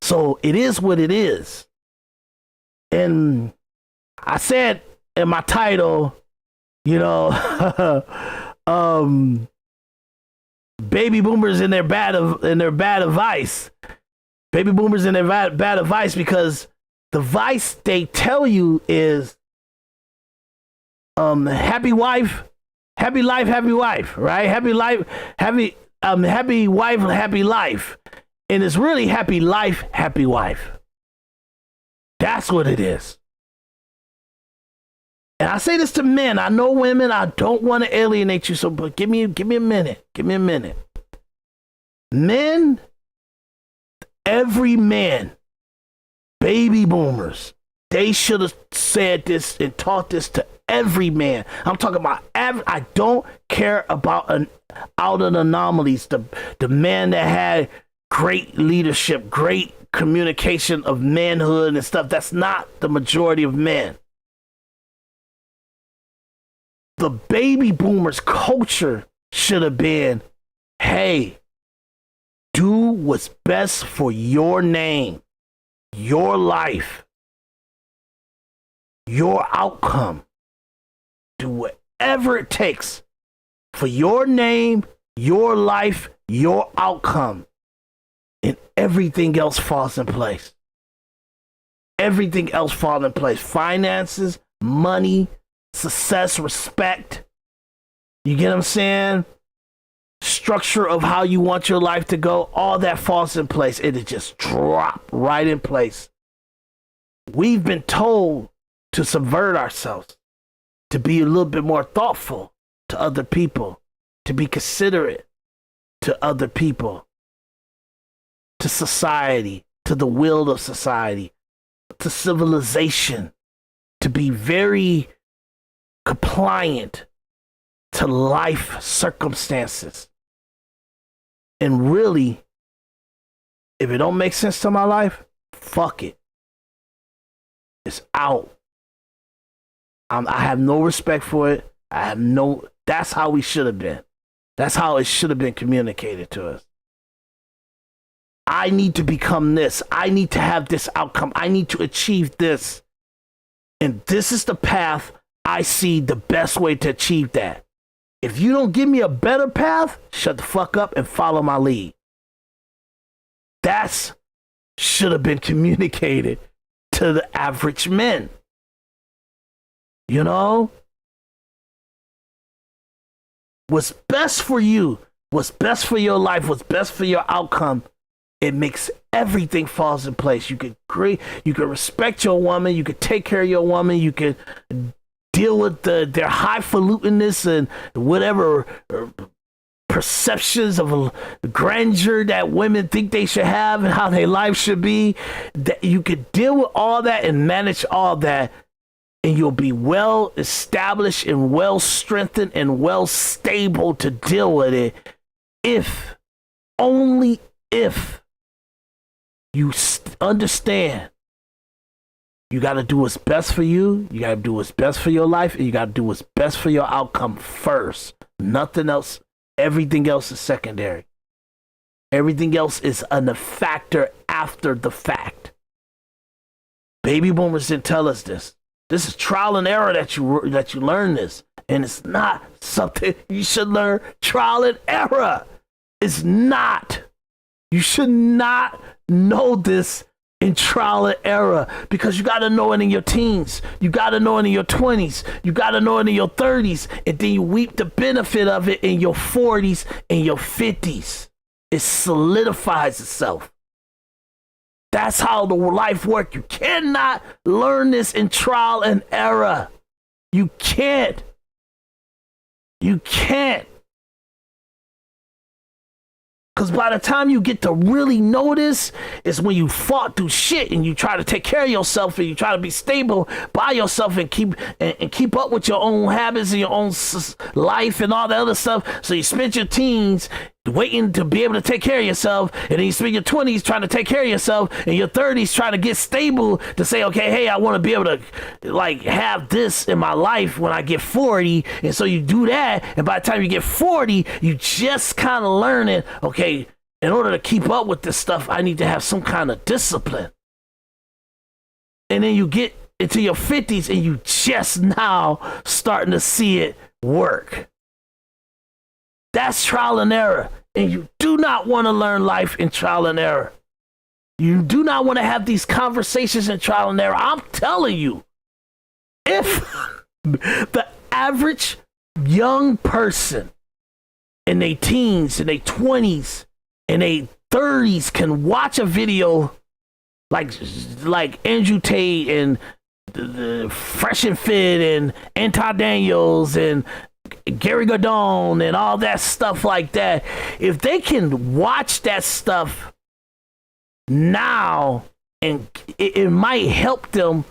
So it is what it is. And I said in my title, baby boomers and their bad advice. Baby boomers and their bad advice, because the advice they tell you is happy wife, happy life, happy wife, right? Happy life, happy wife, happy life. And it's really happy life, happy wife. That's what it is. And I say this to men. I know women, I don't want to alienate you, but give me a minute. Give me a minute. Men, every man, baby boomers, they should have said this and taught this to every man. I'm talking about I don't care about out of anomalies. The man that had great leadership, great communication of manhood and stuff. That's not the majority of men. The baby boomers culture should have been, hey, do what's best for your name, your life, your outcome. Do whatever it takes for your name, your life, your outcome, and everything else falls in place. Everything else falls in place. Finances, money, success, respect. You get what I'm saying? Structure of how you want your life to go, all that falls in place. It just drop right in place. We've been told to subvert ourselves, to be a little bit more thoughtful to other people, to be considerate to other people, to society, to the will of society, to civilization, to be very compliant to life circumstances. And really, if it don't make sense to my life, fuck it. It's out. I have no respect for it. That's how we should have been. That's how it should have been communicated to us. I need to become this. I need to have this outcome. I need to achieve this. And this is the path I see the best way to achieve that. If you don't give me a better path, shut the fuck up and follow my lead. That's should have been communicated to the average men. You know? What's best for you, what's best for your life, what's best for your outcome, it makes everything falls in place. You could respect your woman, you could take care of your woman, you could deal with their highfalutenness and whatever perceptions of grandeur that women think they should have and how their life should be. That you could deal with all that and manage all that, and you'll be well established and well strengthened and well stable to deal with it, if, only if, you understand you got to do what's best for you, you got to do what's best for your life, and you got to do what's best for your outcome first. Nothing else, everything else is secondary. Everything else is a factor after the fact. Baby boomers didn't tell us this. This is trial and error that you learn this. And it's not something you should learn trial and error. It's not. You should not know this in trial and error, because you got to know it in your teens. You got to know it in your 20s. You got to know it in your 30s. And then you reap the benefit of it in your 40s and your 50s. It solidifies itself. That's how the life works. You cannot learn this in trial and error. You can't. You can't. Because by the time you get to really notice is when you fought through shit and you try to take care of yourself and you try to be stable by yourself and keep up with your own habits and your own life and all that other stuff. So you spend your teens waiting to be able to take care of yourself, and then you spend your 20s trying to take care of yourself, and your 30s trying to get stable to say, okay, hey, I want to be able to like have this in my life when I get 40. And so you do that, and by the time you get 40, you just kind of learning, okay, in order to keep up with this stuff, I need to have some kind of discipline. And then you get into your 50s and you just now starting to see it work. That's trial and error. And you do not want to learn life in trial and error. You do not want to have these conversations in trial and error. I'm telling you, if the average young person in their teens, in their 20s, in their 30s can watch a video like Andrew Tate and the Fresh and Fit and Anti Daniels and Gary Godon and all that stuff like that, if they can watch that stuff now, and it might help them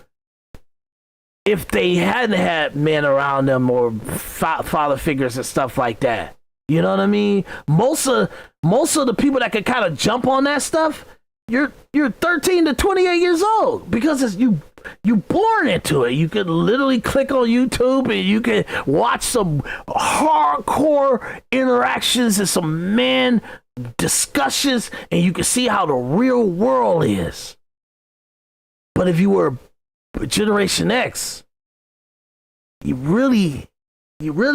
if they hadn't had men around them or father figures and stuff like that. You know what I mean? Most of the people that can kind of jump on that stuff, you're 13 to 28 years old, because it's you born into it. You can literally click on YouTube and you can watch some hardcore interactions and some man discussions, and you can see how the real world is. But if you were Generation X, you really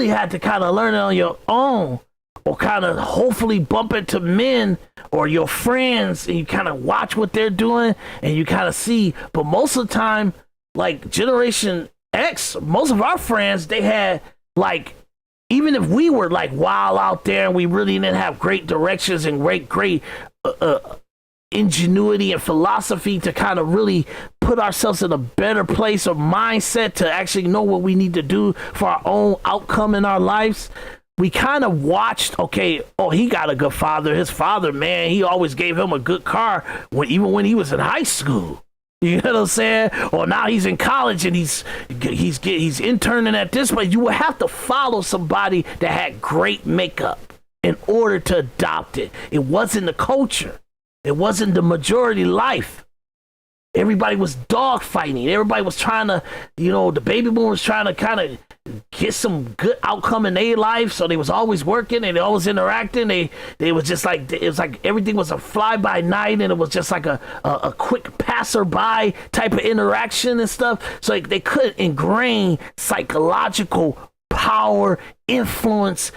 had to kind of learn it on your own, or kind of hopefully bump into men or your friends, and you kind of watch what they're doing and you kind of see. But most of the time, like Generation X, most of our friends, they had like, even if we were like wild out there and we really didn't have great directions and great ingenuity and philosophy to kind of really put ourselves in a better place or mindset to actually know what we need to do for our own outcome in our lives, we kind of watched, okay, oh, he got a good father. His father, man, he always gave him a good car even when he was in high school. You know what I'm saying? Or now he's in college and he's interning at this place. You would have to follow somebody that had great makeup in order to adopt it. It wasn't the culture. It wasn't the majority life. Everybody was dog fighting. Everybody was trying to, the baby boom was trying to kind of get some good outcome in their life. So they was always working and they always interacting. They was just like, it was like everything was a fly by night, and it was just like a quick passerby type of interaction and stuff. So they couldn't ingrain psychological power, influence,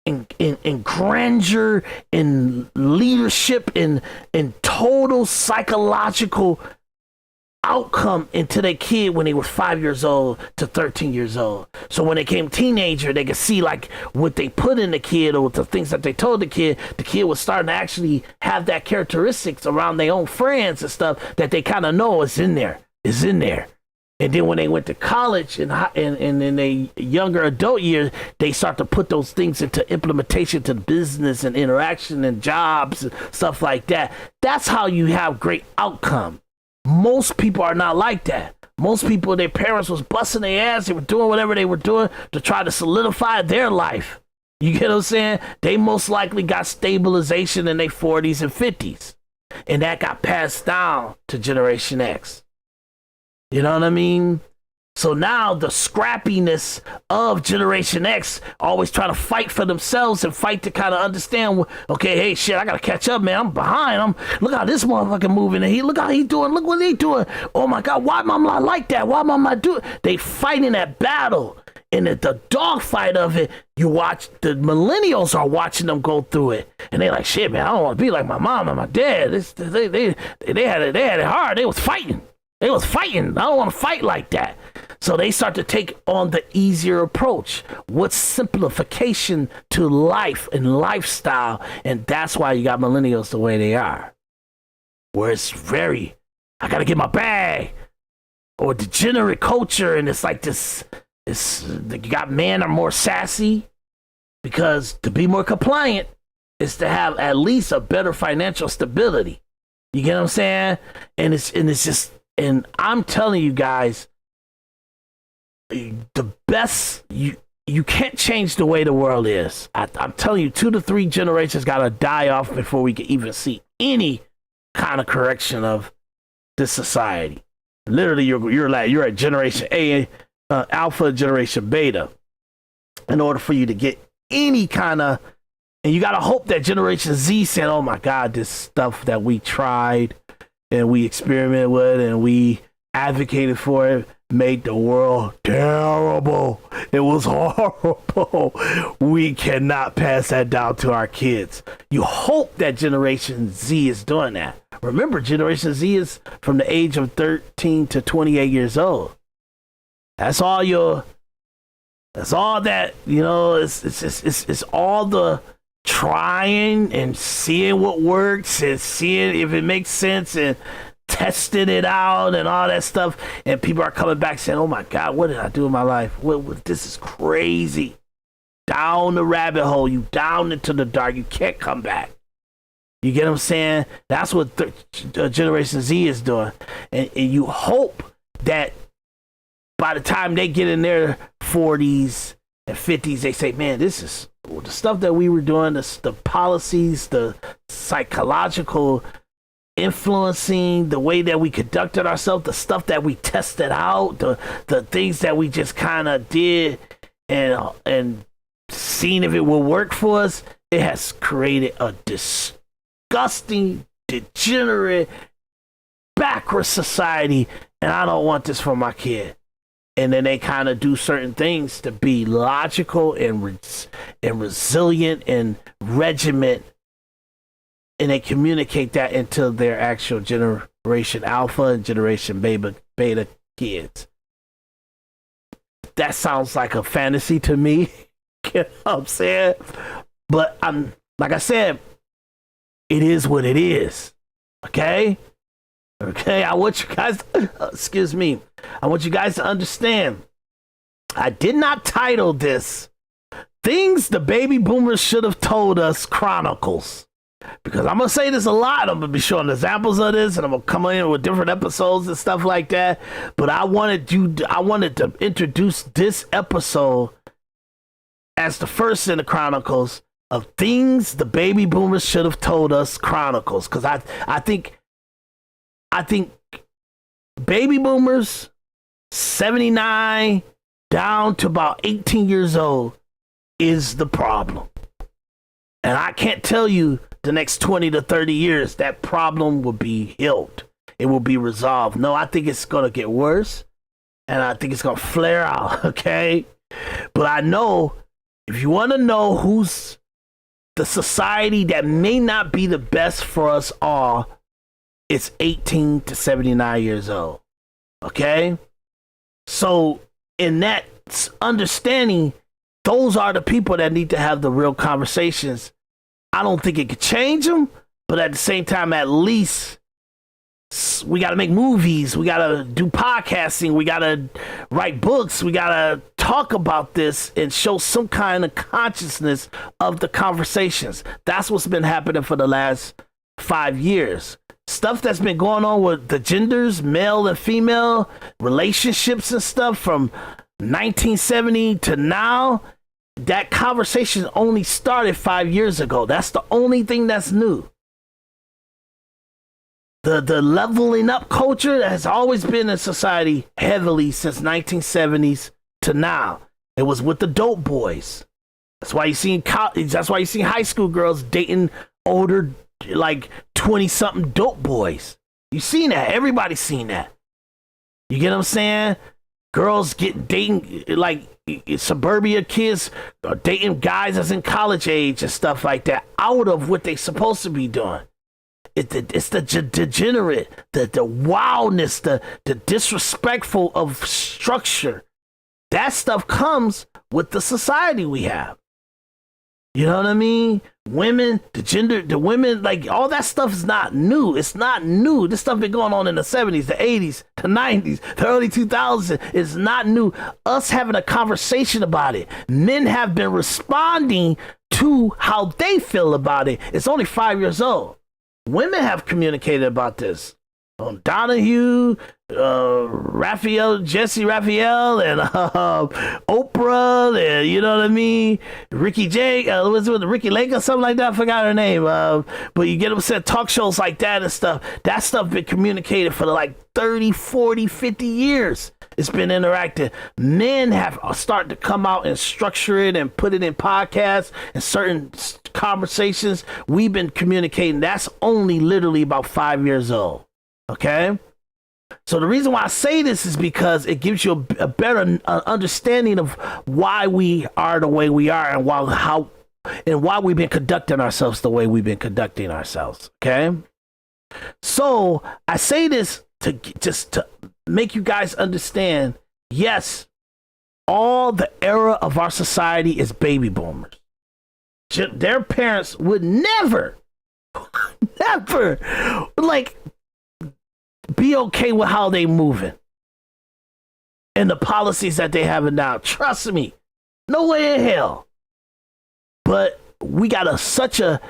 in grandeur, in leadership, in total psychological outcome into their kid when they were 5 years old to 13 years old. So when they came teenager, they could see like what they put in the kid or the things that they told the kid was starting to actually have that characteristics around their own friends and stuff that they kind of know is in there. And then when they went to college and in their younger adult years, they start to put those things into implementation to business and interaction and jobs and stuff like that. That's how you have great outcome. Most people are not like that. Most people, their parents was busting their ass. They were doing whatever they were doing to try to solidify their life. You get what I'm saying? They most likely got stabilization in their 40s and 50s. And that got passed down to Generation X. You know what I mean? So now the scrappiness of Generation X, always trying to fight for themselves and fight to kind of understand, okay, hey, shit, I got to catch up, man. I'm behind. Look how this motherfucker moving. Look how he doing. Look what he doing. Oh, my God, why am I like that? Why am I doing? They fighting that battle. And at the dogfight of it, you watch the millennials are watching them go through it, and they're like, "Shit, man, I don't want to be like my mom and my dad. They had it hard. They was fighting. I don't want to fight like that." So they start to take on the easier approach. What's simplification to life and lifestyle? And that's why you got millennials the way they are. Where it's very, I got to get my bag. Or degenerate culture. And it's like this, you got men are more sassy. Because to be more compliant is to have at least a better financial stability. You get what I'm saying? And it's just, and I'm telling you guys, the best, you can't change the way the world is. I'm telling you, 2 to 3 generations got to die off before we can even see any kind of correction of this society. Literally, you're at generation A, alpha, generation beta, in order for you to get any kind of, and you got to hope that generation Z said, "Oh my God, this stuff that we tried and we experimented with and we advocated for it made the world terrible. It was horrible. We cannot pass that down to our kids." You hope that Generation Z is doing that. Remember, Generation Z is from the age of 13 to 28 years old. That's all that, you know, it's all the trying and seeing what works and seeing if it makes sense and testing it out and all that stuff. And people are coming back saying, "Oh my God, what did I do in my life? This is crazy." Down the rabbit hole, you down into the dark, you can't come back. You get what I'm saying? That's what Generation Z is doing. And you hope that by the time they get in their 40s and 50s, they say, "Man, this is the stuff that we were doing, the policies, the psychological influencing, the way that we conducted ourselves, the stuff that we tested out, the things that we just kind of did and seen if it will work for us, it has created a disgusting, degenerate, backward society, and I don't want this for my kid." And then they kind of do certain things to be logical and resilient and regiment, and they communicate that into their actual Generation Alpha and Generation Beta kids. That sounds like a fantasy to me. You know what I'm saying? But like I said, it is what it is. Okay? I want you guys, excuse me, I want you guys to understand, I did not title this "Things the Baby Boomers Should Have Told Us Chronicles," because I'm going to say this a lot. I'm going to be showing examples of this, and I'm going to come in with different episodes and stuff like that. But I wanted to introduce this episode as the first in the Chronicles of Things the Baby Boomers Should Have Told Us Chronicles, because I think baby boomers 79 down to about 18 years old is the problem. And I can't tell you the next 20 to 30 years that problem will be healed. It will be resolved. No, I think it's going to get worse. And I think it's going to flare out, okay? But I know, if you want to know who's the society that may not be the best for us all, it's 18 to 79 years old. Okay? So, in that understanding, those are the people that need to have the real conversations. I don't think it could change them, but at the same time, at least we got to make movies. We got to do podcasting. We got to write books. We got to talk about this and show some kind of consciousness of the conversations. That's what's been happening for the last 5 years. Stuff that's been going on with the genders, male and female, relationships and stuff from 1970 to now, that conversation only started 5 years ago. That's the only thing that's new. The leveling up culture has always been in society heavily since 1970s to now. It was with the dope boys. That's why you see high school girls dating older, like 20-something dope boys. You seen that. Everybody's seen that. You get what I'm saying? Girls dating, like, suburbia kids are dating guys that's in college age and stuff like that out of what they supposed to be doing. It's the degenerate, the wildness, the disrespectful of structure. That stuff comes with the society we have. You know what I mean? Women, the women, like all that stuff is not new. It's not new. This stuff been going on in the 70s, the 80s, the 90s, the early 2000s. It's not new. Us having a conversation about it. Men have been responding to how they feel about it. It's only 5 years old. Women have communicated about this. Donahue, Jesse Raphael, and Oprah, and you know what I mean? Ricky Lake or something like that. I forgot her name. But you get upset, talk shows like that and stuff. That stuff been communicated for like 30, 40, 50 years. It's been interactive. Men have started to come out and structure it and put it in podcasts and certain conversations. We've been communicating. That's only literally about 5 years old. Okay, so the reason why I say this is because it gives you a better understanding of why we are the way we are and why we've been conducting ourselves the way we've been conducting ourselves. Okay, so I say this to make you guys understand. Yes, all the era of our society is baby boomers. Their parents would never like be okay with how they moving and the policies that they have now. Trust me, no way in hell. But we got the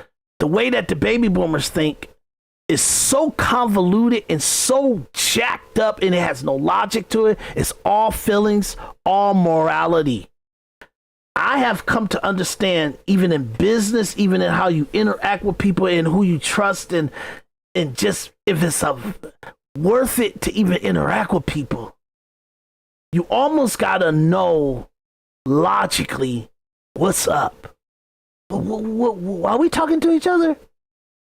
way that the baby boomers think is so convoluted and so jacked up, and it has no logic to it. It's all feelings, all morality. I have come to understand, even in business, even in how you interact with people and who you trust, and just if it's worth it to even interact with people, you almost gotta know logically what's up. Why are we talking to each other?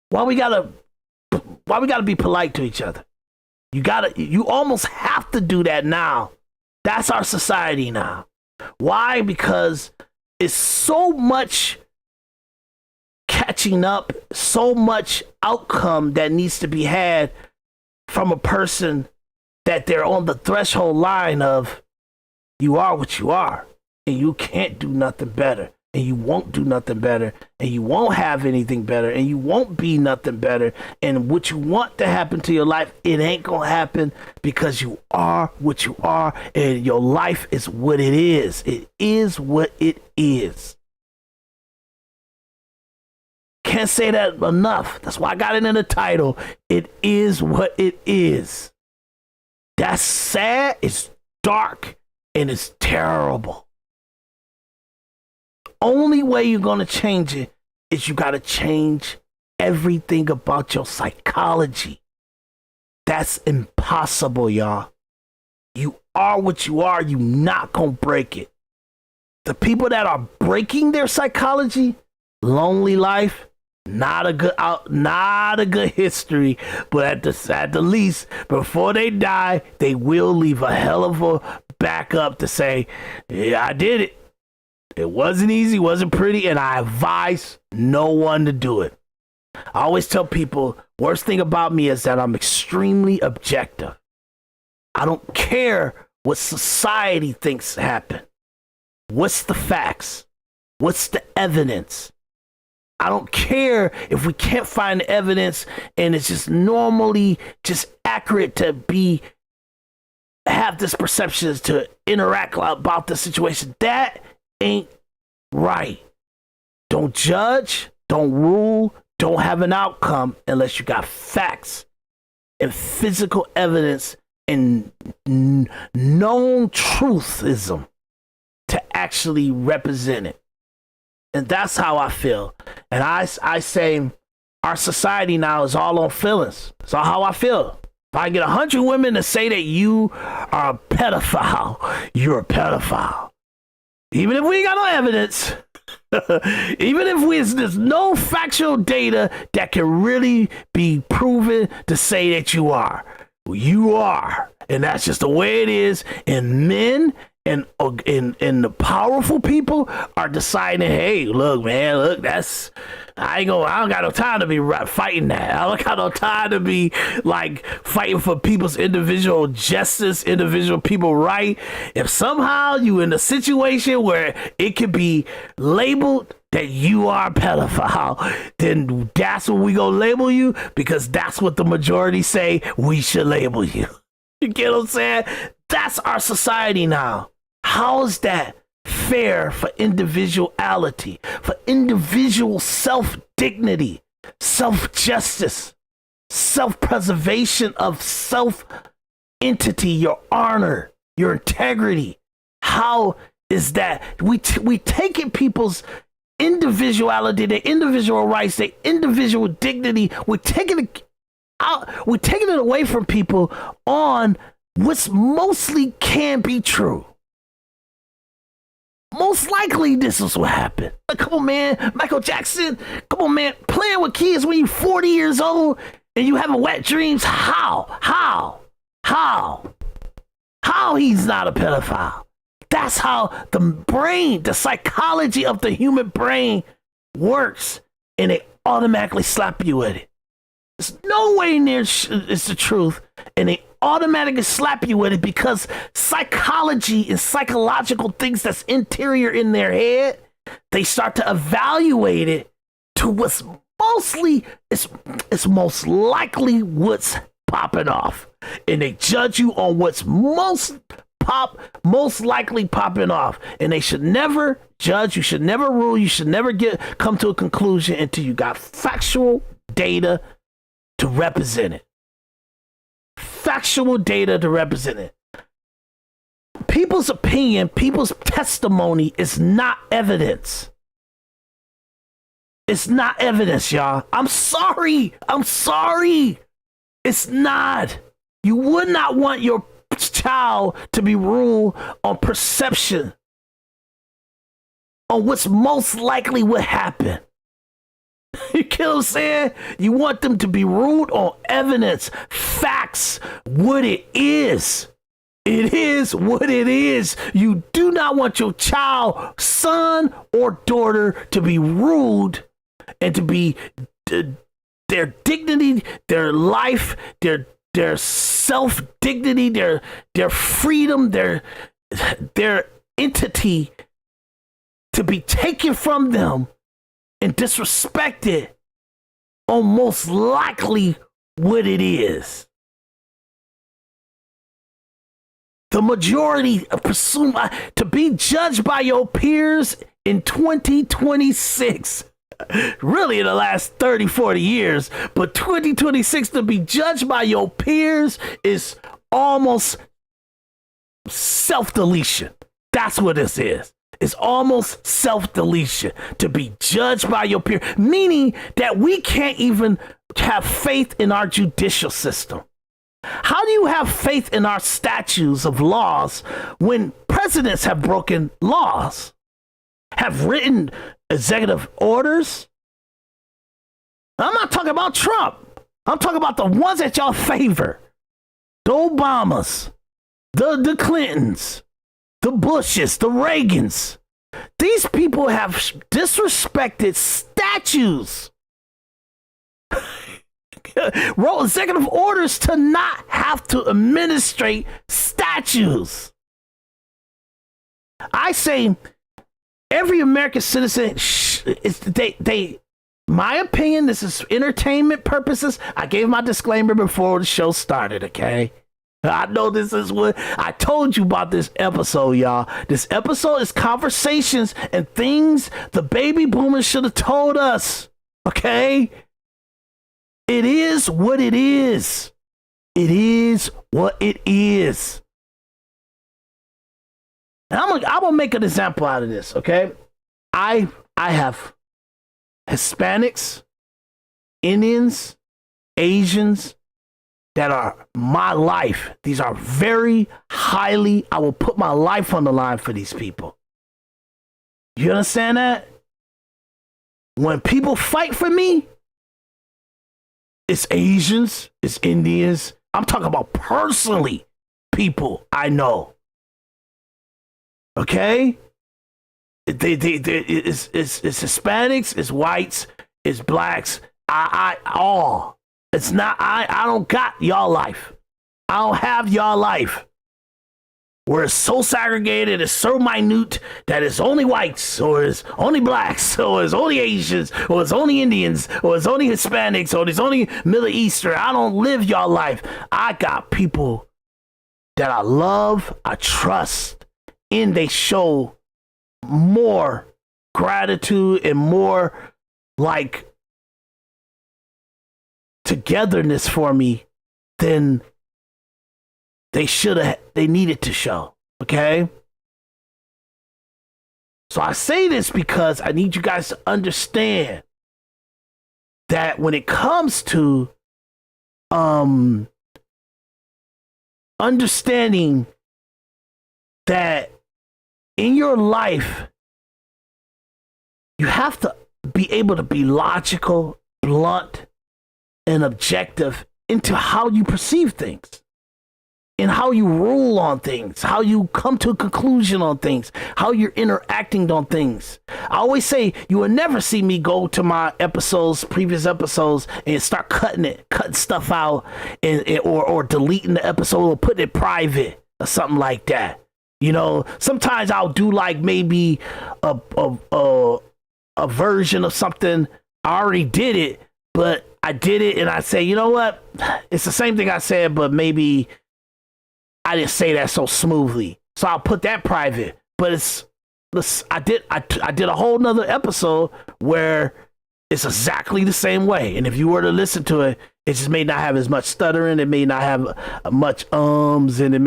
Why we gotta be polite to each other? You almost have to do that now. That's our society now. Why? Because it's so much catching up, so much outcome that needs to be had from a person that they're on the threshold line of, you are what you are, and you can't do nothing better, and you won't do nothing better, and you won't have anything better, and you won't be nothing better, and what you want to happen to your life, it ain't gonna happen, because you are what you are, and your life is what it is. It is what it is. Can't say that enough. That's why I got it in the title. It is what it is. That's sad, it's dark, and it's terrible. Only way you're going to change it is you got to change everything about your psychology. That's impossible, y'all. You are what you are. You're not going to break it. The people that are breaking their psychology, lonely life, not a good history, but at the least, before they die, they will leave a hell of a backup to say, yeah, I did it. It wasn't easy, wasn't pretty, and I advise no one to do it. I always tell people, worst thing about me is that I'm extremely objective. I don't care what society thinks happened. What's the facts? What's the evidence? I don't care if we can't find the evidence and it's just normally just accurate to have this perception to interact about the situation. That ain't right. Don't judge, don't rule, don't have an outcome unless you got facts and physical evidence and known truthism to actually represent it. And that's how I feel. And I say our society now is all on feelings. That's all how I feel. If I get 100 women to say that you are a pedophile, you're a pedophile. Even if we ain't got no evidence, even if there's no factual data that can really be proven to say that you are. And that's just the way it is. And men and the powerful people are deciding, hey, look, man, look, I don't got no time to be fighting that. I don't got no time to be like fighting for people's individual justice, individual people right. If somehow you in a situation where it could be labeled that you are a pedophile, then that's what we gonna label you, because that's what the majority say we should label you. You get what I'm saying? That's our society now. How is that fair for individuality, for individual self-dignity, self-justice, self-preservation of self-entity, your honor, your integrity? How is that? We taking people's individuality, their individual rights, their individual dignity. We're taking it out. We're taking it away from people on what's mostly can be true. Most likely this is what happened. Come on, man. Michael Jackson, come on, man. Playing with kids when you're 40 years old and you having wet dreams. How he's not a pedophile? That's how the brain, the psychology of the human brain works, and they automatically slap you with it. There's no way near it's the truth, and they automatically slap you with it because psychology and psychological things that's interior in their head, they start to evaluate it to what's mostly, it's most likely what's popping off, and they judge you on what's most likely popping off, and they should never judge. You should never rule. You should never come to a conclusion until you got factual data to represent it. Factual data to represent it. People's opinion, people's testimony is not evidence. It's not evidence, y'all. I'm sorry. It's not. You would not want your child to be ruled on perception, on what's most likely would happen. You get what I'm saying? You want them to be ruled on evidence, facts, what it is. It is what it is. You do not want your child, son or daughter, to be ruled and to be their dignity, their life, their self-dignity, their freedom, their entity to be taken from them and disrespected on most likely what it is. The majority presume to be judged by your peers in 2026. Really in the last 30, 40 years, but 2026 to be judged by your peers is almost self-deletion. That's what this is. It's almost self-deletion to be judged by your peer, meaning that we can't even have faith in our judicial system. How do you have faith in our statutes of laws when presidents have broken laws, have written executive orders? I'm not talking about Trump. I'm talking about the ones that y'all favor. The Obamas, the Clintons, the Bushes, the Reagans. These people have disrespected statutes. Wrote executive orders to not have to administrate statutes. I say every American citizen, my opinion, this is entertainment purposes. I gave my disclaimer before the show started, okay? I know this is what I told you about this episode, y'all. This episode is conversations and things the baby boomers should have told us, okay? It is what it is. It is what it is. And I'm gonna make an example out of this, okay? I have Hispanics, Indians, Asians that are my life. These are very highly, I will put my life on the line for these people. You understand that? When people fight for me, it's Asians, it's Indians. I'm talking about personally people I know. Okay? It's Hispanics, it's whites, it's blacks. All. It's not, I don't got y'all life. I don't have y'all life. Where it's so segregated, it's so minute that it's only whites, or it's only blacks, or it's only Asians, or it's only Indians, or it's only Hispanics, or it's only Middle Eastern. I don't live y'all life. I got people that I love, I trust, and they show more gratitude and more like togetherness for me than they needed to show. Okay? So I say this because I need you guys to understand that when it comes to understanding that in your life you have to be able to be logical, blunt, and objective into how you perceive things. And how you rule on things, how you come to a conclusion on things, how you're interacting on things. I always say you will never see me go to my previous episodes, and start cutting stuff out, or deleting the episode or putting it private or something like that. You know, sometimes I'll do like maybe a version of something. I already did it, but I did it, and I say, you know what? It's the same thing I said, but maybe I didn't say that so smoothly, so I'll put that private. But I did a whole nother episode where it's exactly the same way. And if you were to listen to it, it just may not have as much stuttering. It may not have much ums, and I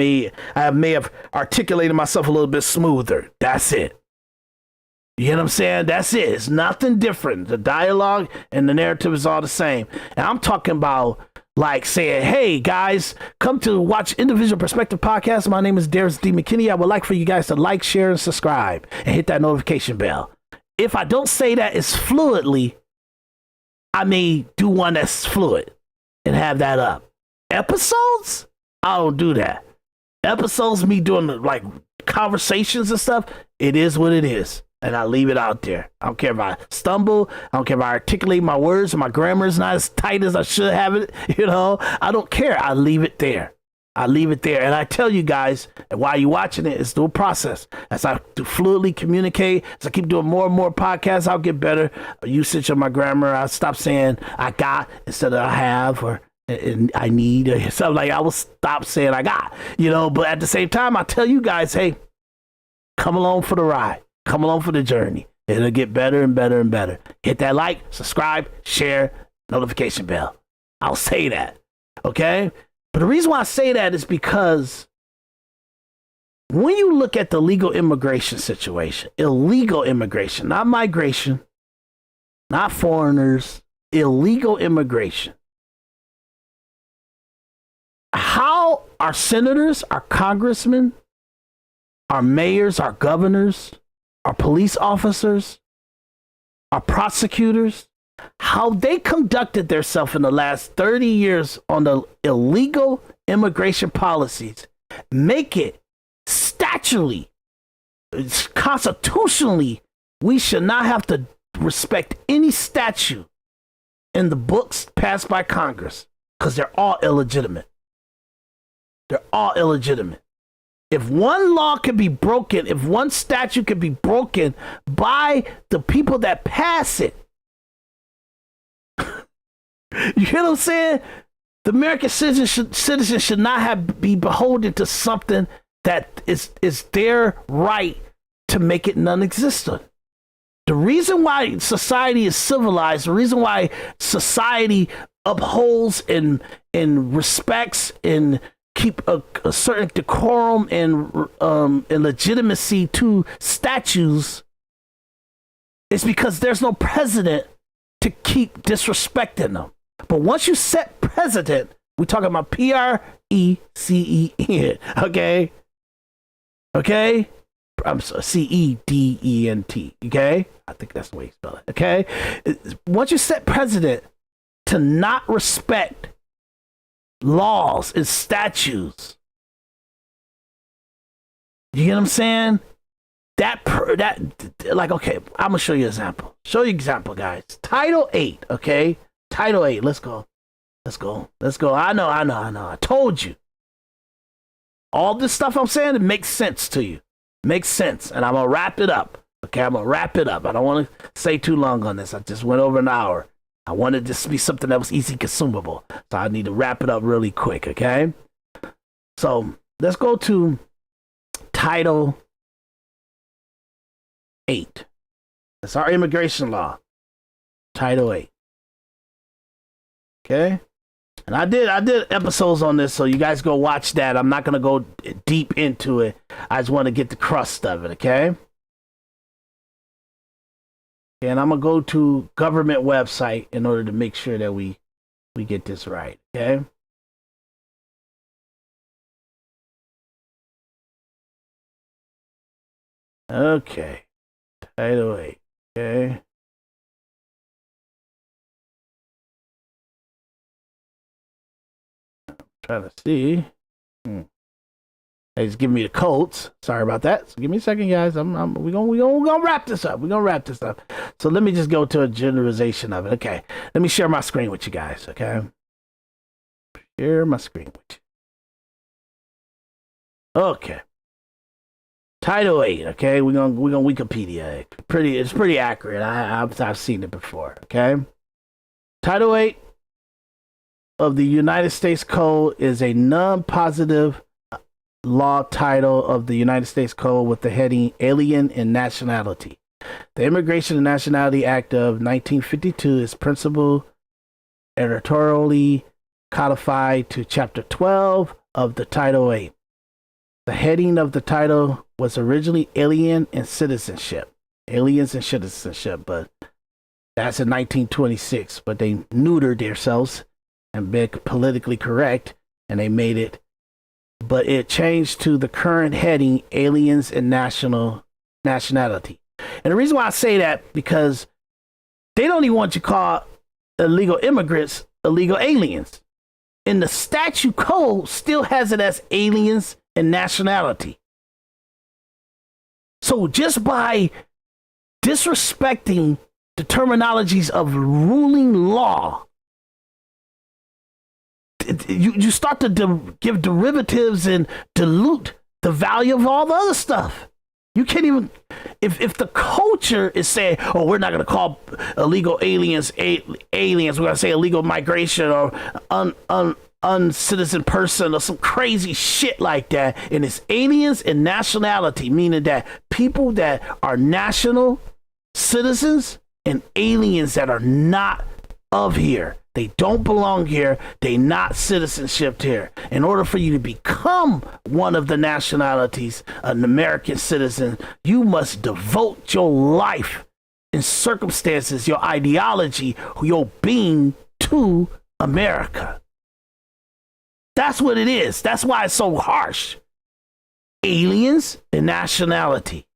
may have articulated myself a little bit smoother. That's it. You know what I'm saying? That's it. It's nothing different. The dialogue and the narrative is all the same. And I'm talking about like saying, hey guys, come to watch Individual Perspective Podcast. My name is Daris D. McKinney. I would like for you guys to like, share, and subscribe, and hit that notification bell. If I don't say that as fluidly, I may do one that's fluid and have that up. Episodes? I don't do that. Episodes, me doing like conversations and stuff, it is what it is. And I leave it out there. I don't care if I stumble. I don't care if I articulate my words, or my grammar is not as tight as I should have it. You know, I don't care. I leave it there. I leave it there. And I tell you guys, while you're watching it, it's through a process. As I fluidly communicate, as I keep doing more and more podcasts, I'll get better usage of my grammar. I'll stop saying I got instead of I have, or I need, or something like. I will stop saying I got, you know. But at the same time, I tell you guys, hey, come along for the ride. Come along for the journey. It'll get better and better and better. Hit that like, subscribe, share, notification bell. I'll say that. Okay? But the reason why I say that is because when you look at the legal immigration situation, illegal immigration, not migration, not foreigners, illegal immigration. How our senators, our congressmen, our mayors, our governors, our police officers, our prosecutors, how they conducted themselves in the last 30 years on the illegal immigration policies make it statutorily, constitutionally, we should not have to respect any statute in the books passed by Congress, because they're all illegitimate. They're all illegitimate. If one law can be broken, if one statute can be broken by the people that pass it, you hear what I'm saying? The American citizen should not be beholden to something that is their right to make it non-existent. The reason why society is civilized, the reason why society upholds and respects and keep a certain decorum and legitimacy to statues is because there's no president to keep disrespecting them. But once you set precedent, we're talking about Precedent, okay? Okay? I'm sorry, Cedent, okay? I think that's the way you spell it, okay? Once you set precedent to not respect laws and statutes, you get what I'm saying? like, okay, I'm gonna show you an example. Show you example, guys. Title 8, okay? Title 8. Let's go. I know. I told you. All this stuff I'm saying, it makes sense to you. Makes sense. And I'm gonna wrap it up. Okay, I'm gonna wrap it up. I don't want to stay too long on this. I just went over an hour. I wanted this to be something that was easy consumable. So I need to wrap it up really quick, okay? So let's go to Title 8. That's our immigration law. Title 8. Okay? And I did episodes on this, so you guys go watch that. I'm not gonna go deep into it. I just want to get the crust of it, okay? And I'm gonna go to government website in order to make sure that we get this right, okay? Okay, Title 8, okay? I'm trying to see. They just giving me the codes. Sorry about that. So give me a second, guys. We're gonna wrap this up. We're gonna wrap this up. So let me just go to a generalization of it. Okay. Let me share my screen with you guys. Okay. Share my screen with you. Okay. Title 8. Okay. We're gonna Wikipedia. It's pretty accurate. I've seen it before. Okay. Title 8 of the United States Code is a non-positive law title of the United States Code with the heading Alien and Nationality. The Immigration and Nationality Act of 1952 is principal editorially codified to Chapter 12 of the Title 8. The heading of the title was originally Alien and Citizenship. Aliens and Citizenship, but that's in 1926. But they neutered themselves and been politically correct, and they made it. But it changed to the current heading, Aliens and Nationality. And the reason why I say that, because they don't even want you to call illegal immigrants illegal aliens. And the statute code still has it as aliens and nationality. So just by disrespecting the terminologies of ruling law, you start to give derivatives and dilute the value of all the other stuff. You can't even, if the culture is saying, oh, we're not going to call illegal aliens, aliens, we're going to say illegal migration or uncitizen person or some crazy shit like that. And it's aliens and nationality, meaning that people that are national citizens and aliens that are not of here. They don't belong here. They not citizenship here. In order for you to become one of the nationalities, an American citizen, you must devote your life and circumstances, your ideology, your being to America. That's what it is. That's why it's so harsh. Aliens and nationality.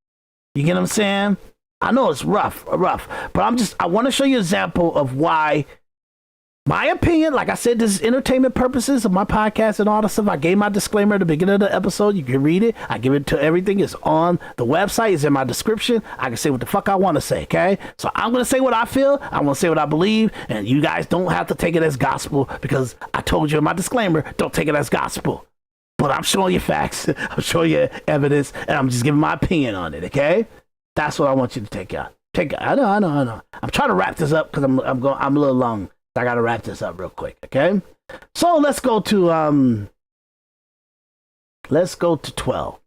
You get what I'm saying? I know it's rough, but I want to show you an example of why. My opinion, like I said, this is entertainment purposes of my podcast and all the stuff. I gave my disclaimer at the beginning of the episode. You can read it. I give it to everything. It's on the website. It's in my description. I can say what the fuck I want to say, okay? So I'm going to say what I feel. I'm going to say what I believe. And you guys don't have to take it as gospel because I told you in my disclaimer, don't take it as gospel. But I'm showing you facts. I'm showing you evidence. And I'm just giving my opinion on it, okay? That's what I want you to take out. I know. I'm trying to wrap this up because I'm a little long. I gotta wrap this up real quick, okay? So let's go to 12.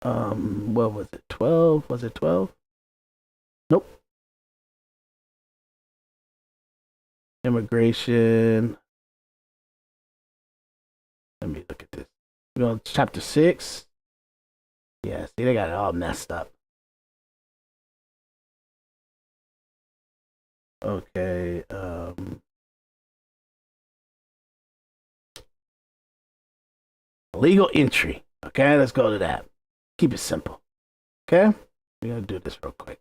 What was it? 12? Was it 12? Nope. Immigration. Let me look at this. We're going to chapter 6. Yeah, see, they got it all messed up. Okay, legal entry. Okay, let's go to that. Keep it simple. Okay, we're gonna do this real quick.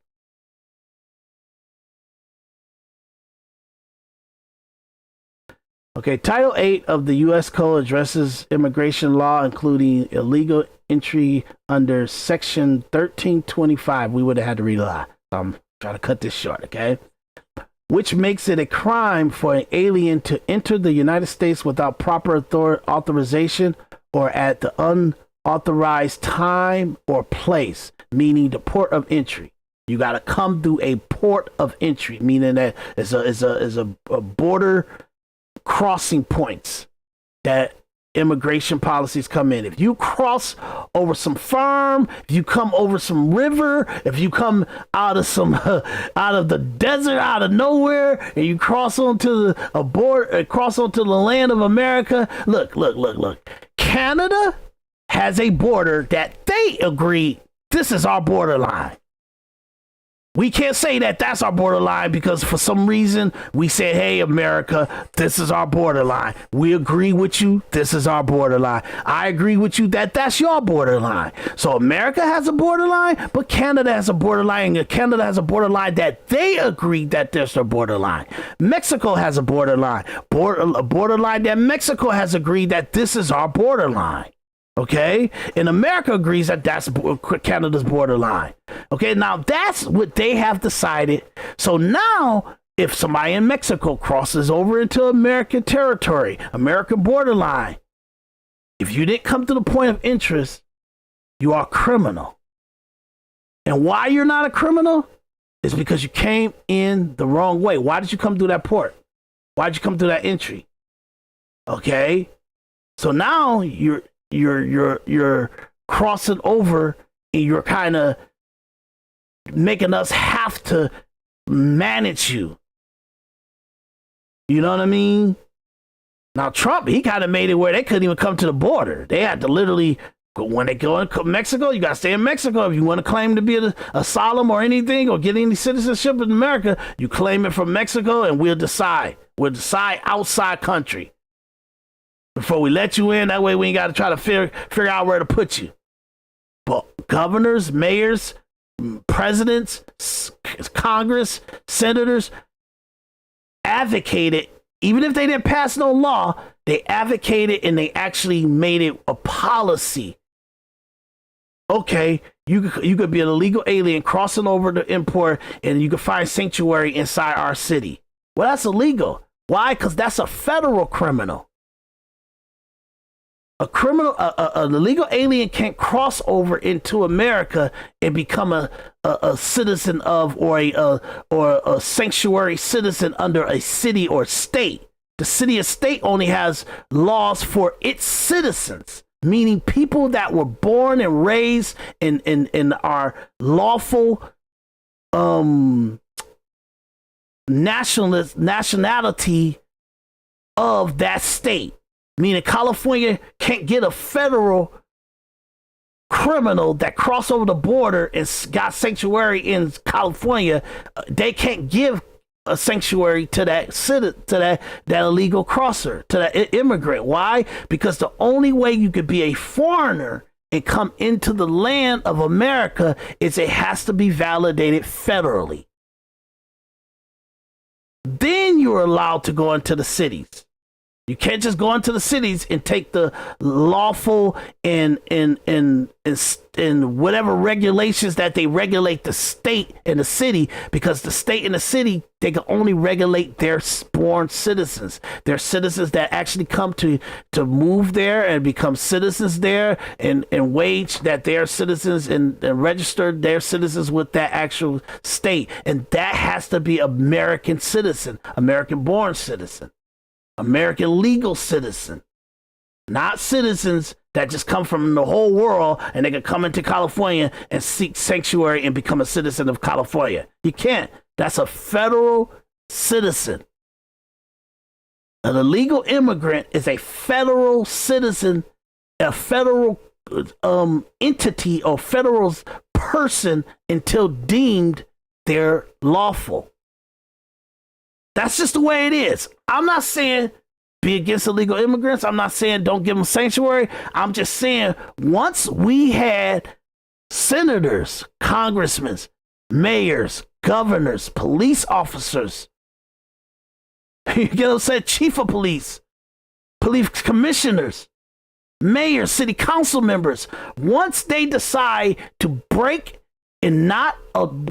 Okay, Title 8 of the U.S. Code addresses immigration law, including illegal entry under Section 1325. We would have had to read a lot. So I'm trying to cut this short, okay? Which makes it a crime for an alien to enter the United States without proper authorization or at the unauthorized time or place, meaning the port of entry. You got to come through a port of entry, meaning that it's a border crossing points that immigration policies come in. If you cross over some farm, if you come over some river, if you come out of some out of the desert, out of nowhere, and you cross onto a border, cross onto the land of America. Look. Canada has a border that they agree this is our borderline. We can't say that that's our borderline because for some reason we said, hey, America, this is our borderline. We agree with you. This is our borderline. I agree with you that that's your borderline. So America has a borderline, but Canada has a borderline. And Canada has a borderline that they agree that there's their borderline. Mexico has a borderline. A borderline that Mexico has agreed that this is our borderline. Okay, and America agrees that that's Canada's borderline. Okay, now that's what they have decided. So now, if somebody in Mexico crosses over into American territory, American borderline, if you didn't come to the point of interest, you are a criminal. And why you're not a criminal is because you came in the wrong way. Why did you come through that port? Why did you come through that entry? Okay, so now you're crossing over and you're kind of making us have to manage you. You know what I mean? Now Trump, he kind of made it where they couldn't even come to the border. They had to literally, when they go in Mexico, you got to stay in Mexico. If you want to claim to be an asylum or anything or get any citizenship in America, you claim it from Mexico and we'll decide. We'll decide outside country. Before we let you in, that way we ain't got to try to figure out where to put you. But governors, mayors, presidents, Congress, senators advocated, even if they didn't pass no law, they advocated and they actually made it a policy. Okay, you could be an illegal alien crossing over the import and you could find sanctuary inside our city. Well, that's illegal. Why? Because that's a federal criminal. A criminal, an illegal alien can't cross over into America and become a citizen of or a sanctuary citizen under a city or state. The city or state only has laws for its citizens, meaning people that were born and raised in our lawful nationality of that state. Meaning California can't get a federal criminal that crossed over the border and got sanctuary in California. They can't give a sanctuary to that illegal crosser, to that immigrant. Why? Because the only way you could be a foreigner and come into the land of America is it has to be validated federally. Then you're allowed to go into the cities. You can't just go into the cities and take the lawful and whatever regulations that they regulate the state and the city, because the state and the city, they can only regulate their born citizens. They're citizens that actually come to move there and become citizens there and wage that they're citizens and register their citizens with that actual state. And that has to be American citizen, American born citizen. American legal citizen, not citizens that just come from the whole world and they can come into California and seek sanctuary and become a citizen of California. You can't. That's a federal citizen. An illegal immigrant is a federal citizen, a federal entity or federal person until deemed they're lawful. That's just the way it is. I'm not saying be against illegal immigrants. I'm not saying don't give them sanctuary. I'm just saying once we had senators, congressmen, mayors, governors, police officers, you get what I'm saying, chief of police, police commissioners, mayors, city council members, once they decide to break and not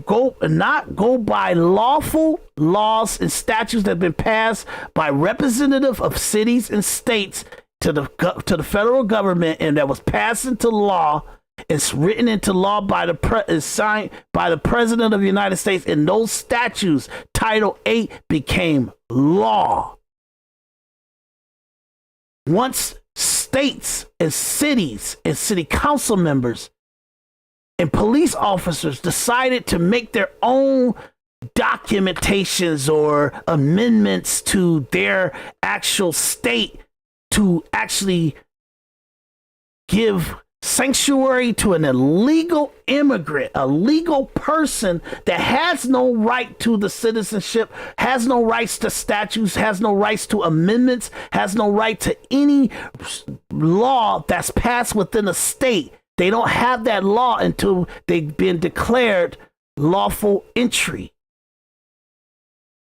go by lawful laws and statutes that have been passed by representative of cities and states to the federal government, and that was passed into law, it's written into law by is signed by the president of the United States, and those statutes, Title 8, became law. Once states and cities and city council members and police officers decided to make their own documentations or amendments to their actual state to actually give sanctuary to an illegal immigrant, a legal person that has no right to the citizenship, has no rights to statutes, has no rights to amendments, has no right to any law that's passed within a state. They don't have that law until they've been declared lawful entry.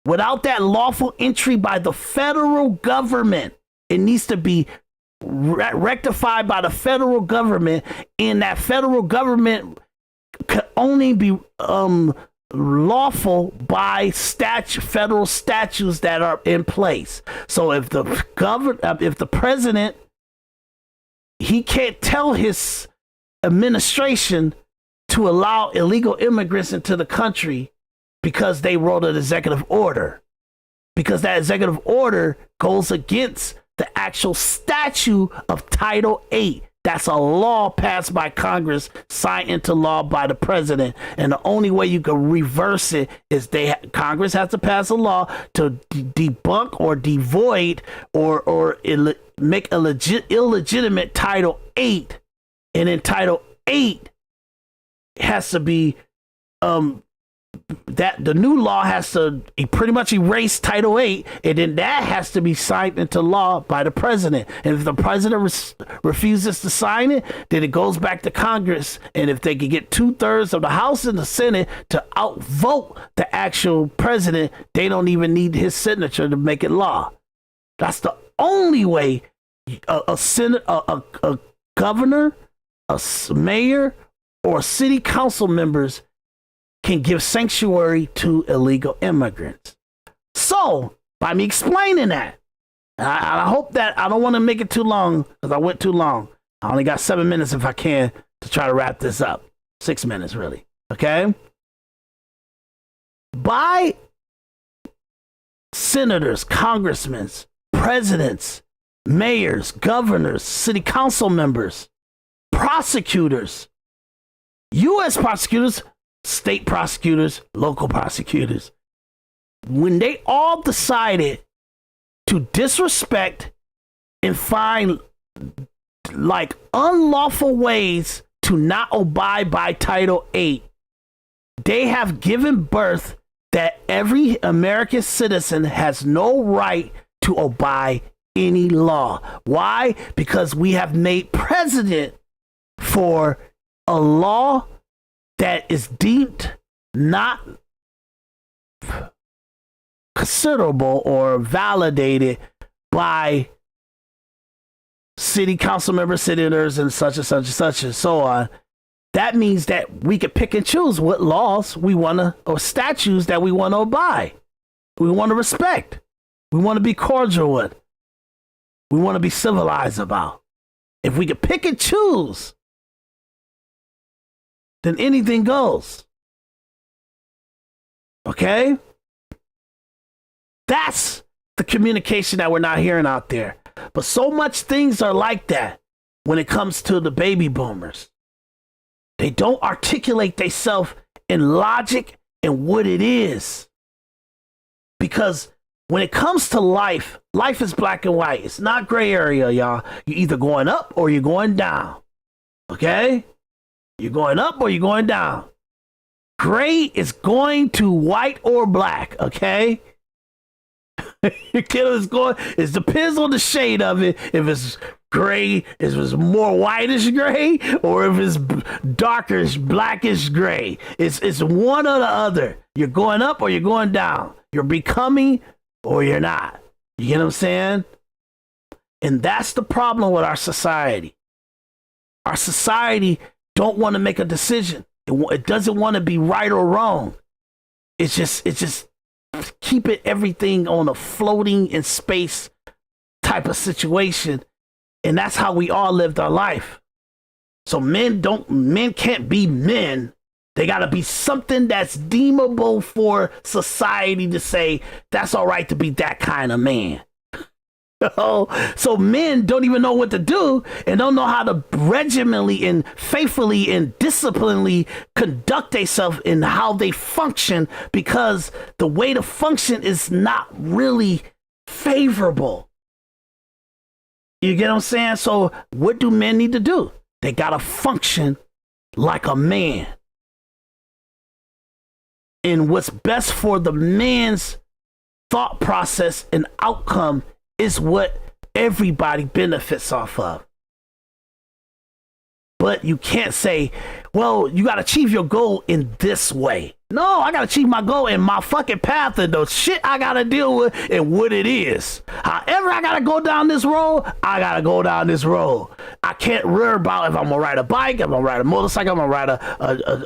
Without that lawful entry by the federal government, it needs to be rectified by the federal government, and that federal government could only be lawful by federal statutes that are in place. So if the president, he can't tell his administration to allow illegal immigrants into the country because they wrote an executive order, because that executive order goes against the actual statute of Title 8. That's a law passed by Congress, signed into law by the president. And the only way you can reverse it is Congress has to pass a law to debunk or devoid or make illegitimate Title 8. And then Title 8 has to be that the new law has to pretty much erase Title 8, and then that has to be signed into law by the president. And if the president refuses to sign it, then it goes back to Congress. And if they can get 2/3 of the House and the Senate to outvote the actual president, they don't even need his signature to make it law. That's the only way a governor, a mayor, or city council members can give sanctuary to illegal immigrants. So, by me explaining that, I hope that I don't want to make it too long because I went too long. I only got 7 minutes if I can to try to wrap this up. 6 minutes, really. Okay? By senators, congressmen, presidents, mayors, governors, city council members, prosecutors, U.S. prosecutors, state prosecutors, local prosecutors, when they all decided to disrespect and find like unlawful ways to not abide by Title 8, they have given birth that every American citizen has no right to abide any law. Why? Because we have made precedent for a law that is deemed not considerable or validated by city council members, senators, and such and such and such and so on. That means that we can pick and choose what laws we want to, or statutes that we want to abide. We want to respect. We want to be cordial with. We want to be civilized about. If we can pick and choose, then anything goes. Okay? That's the communication that we're not hearing out there. But so much things are like that when it comes to the baby boomers. They don't articulate themselves in logic and what it is. Because when it comes to life, life is black and white. It's not gray area, y'all. You're either going up or you're going down. Okay? You're going up or you're going down. Gray is going to white or black, okay? It depends on the shade of it. If it's gray, if it's more whitish gray, or if it's darkish, blackish gray. It's one or the other. You're going up or you're going down. You're becoming or you're not. You get what I'm saying? And that's the problem with our society. Our society don't want to make a decision. It doesn't want to be right or wrong. It's just keeping everything on a floating in space type of situation. And that's how we all lived our life. So men can't be men. They got to be something that's deemable for society to say, that's all right to be that kind of man. So men don't even know what to do and don't know how to regimentally and faithfully and disciplinedly conduct themselves in how they function, because the way to function is not really favorable. You get what I'm saying? So what do men need to do? They got to function like a man. And what's best for the man's thought process and outcome is what everybody benefits off of. But you can't say, well, you got to achieve your goal in this way. No, I got to achieve my goal in my fucking path and the shit I got to deal with and what it is. However I got to go down this road, I got to go down this road. I can't worry about if I'm going to ride a bike, if I'm going to ride a motorcycle, I'm going to ride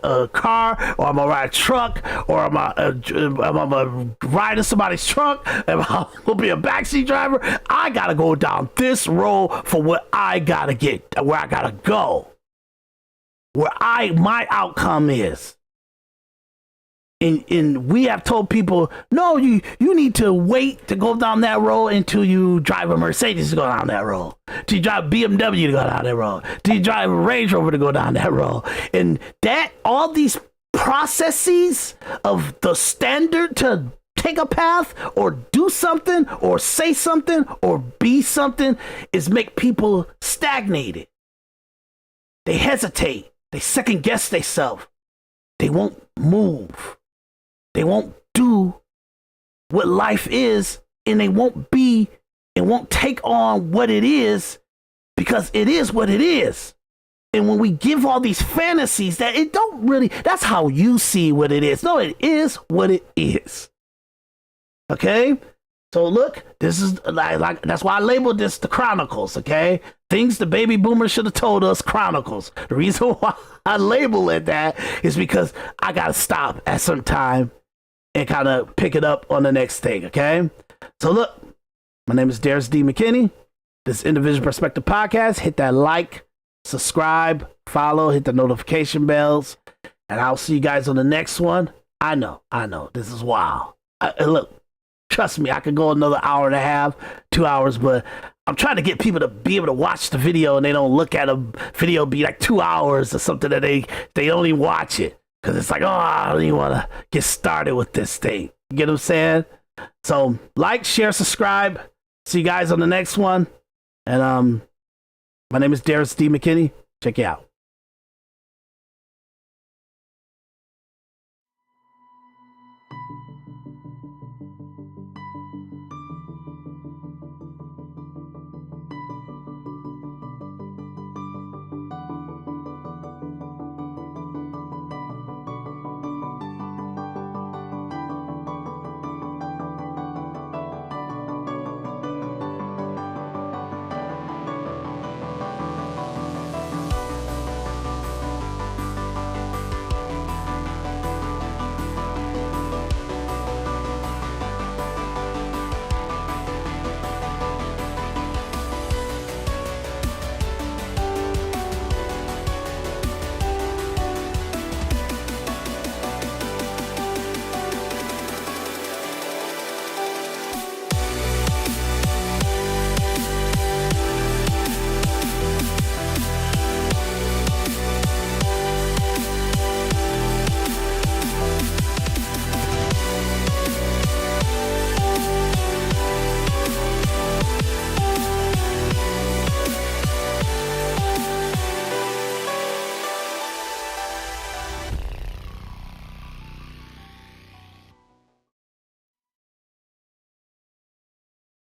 a car, or I'm going to ride a truck, or I'm going to ride in somebody's truck, if I'm going to be a backseat driver. I got to go down this road for what I got to get, where I got to go, where my outcome is. And we have told people, no, you need to wait to go down that road until you drive a Mercedes to go down that road. Till you drive a BMW to go down that road. Till you drive a Range Rover to go down that road. And that, all these processes of the standard to take a path or do something or say something or be something is make people stagnated. They hesitate. They second guess themselves. They won't move. They won't do what life is, and they won't take on what it is, because it is what it is. And when we give all these fantasies that it don't really, that's how you see what it is. No, it is what it is. Okay? So look, this is like that's why I labeled this the Chronicles, okay? Things the baby boomers should have told us, Chronicles. The reason why I label it that is because I got to stop at some time and kind of pick it up on the next thing, okay? So look, my name is Daris D. McKinney. This Individual Perspective Podcast. Hit that like, subscribe, follow, hit the notification bells, and I'll see you guys on the next one. I know, this is wild. Look, trust me, I could go another hour and a half, 2 hours, but I'm trying to get people to be able to watch the video and they don't look at a video be like 2 hours or something that they don't even watch it. Because it's like, oh, I don't even want to get started with this thing. You get what I'm saying? So like, share, subscribe. See you guys on the next one. And my name is Daris D. McKinney. Check you out.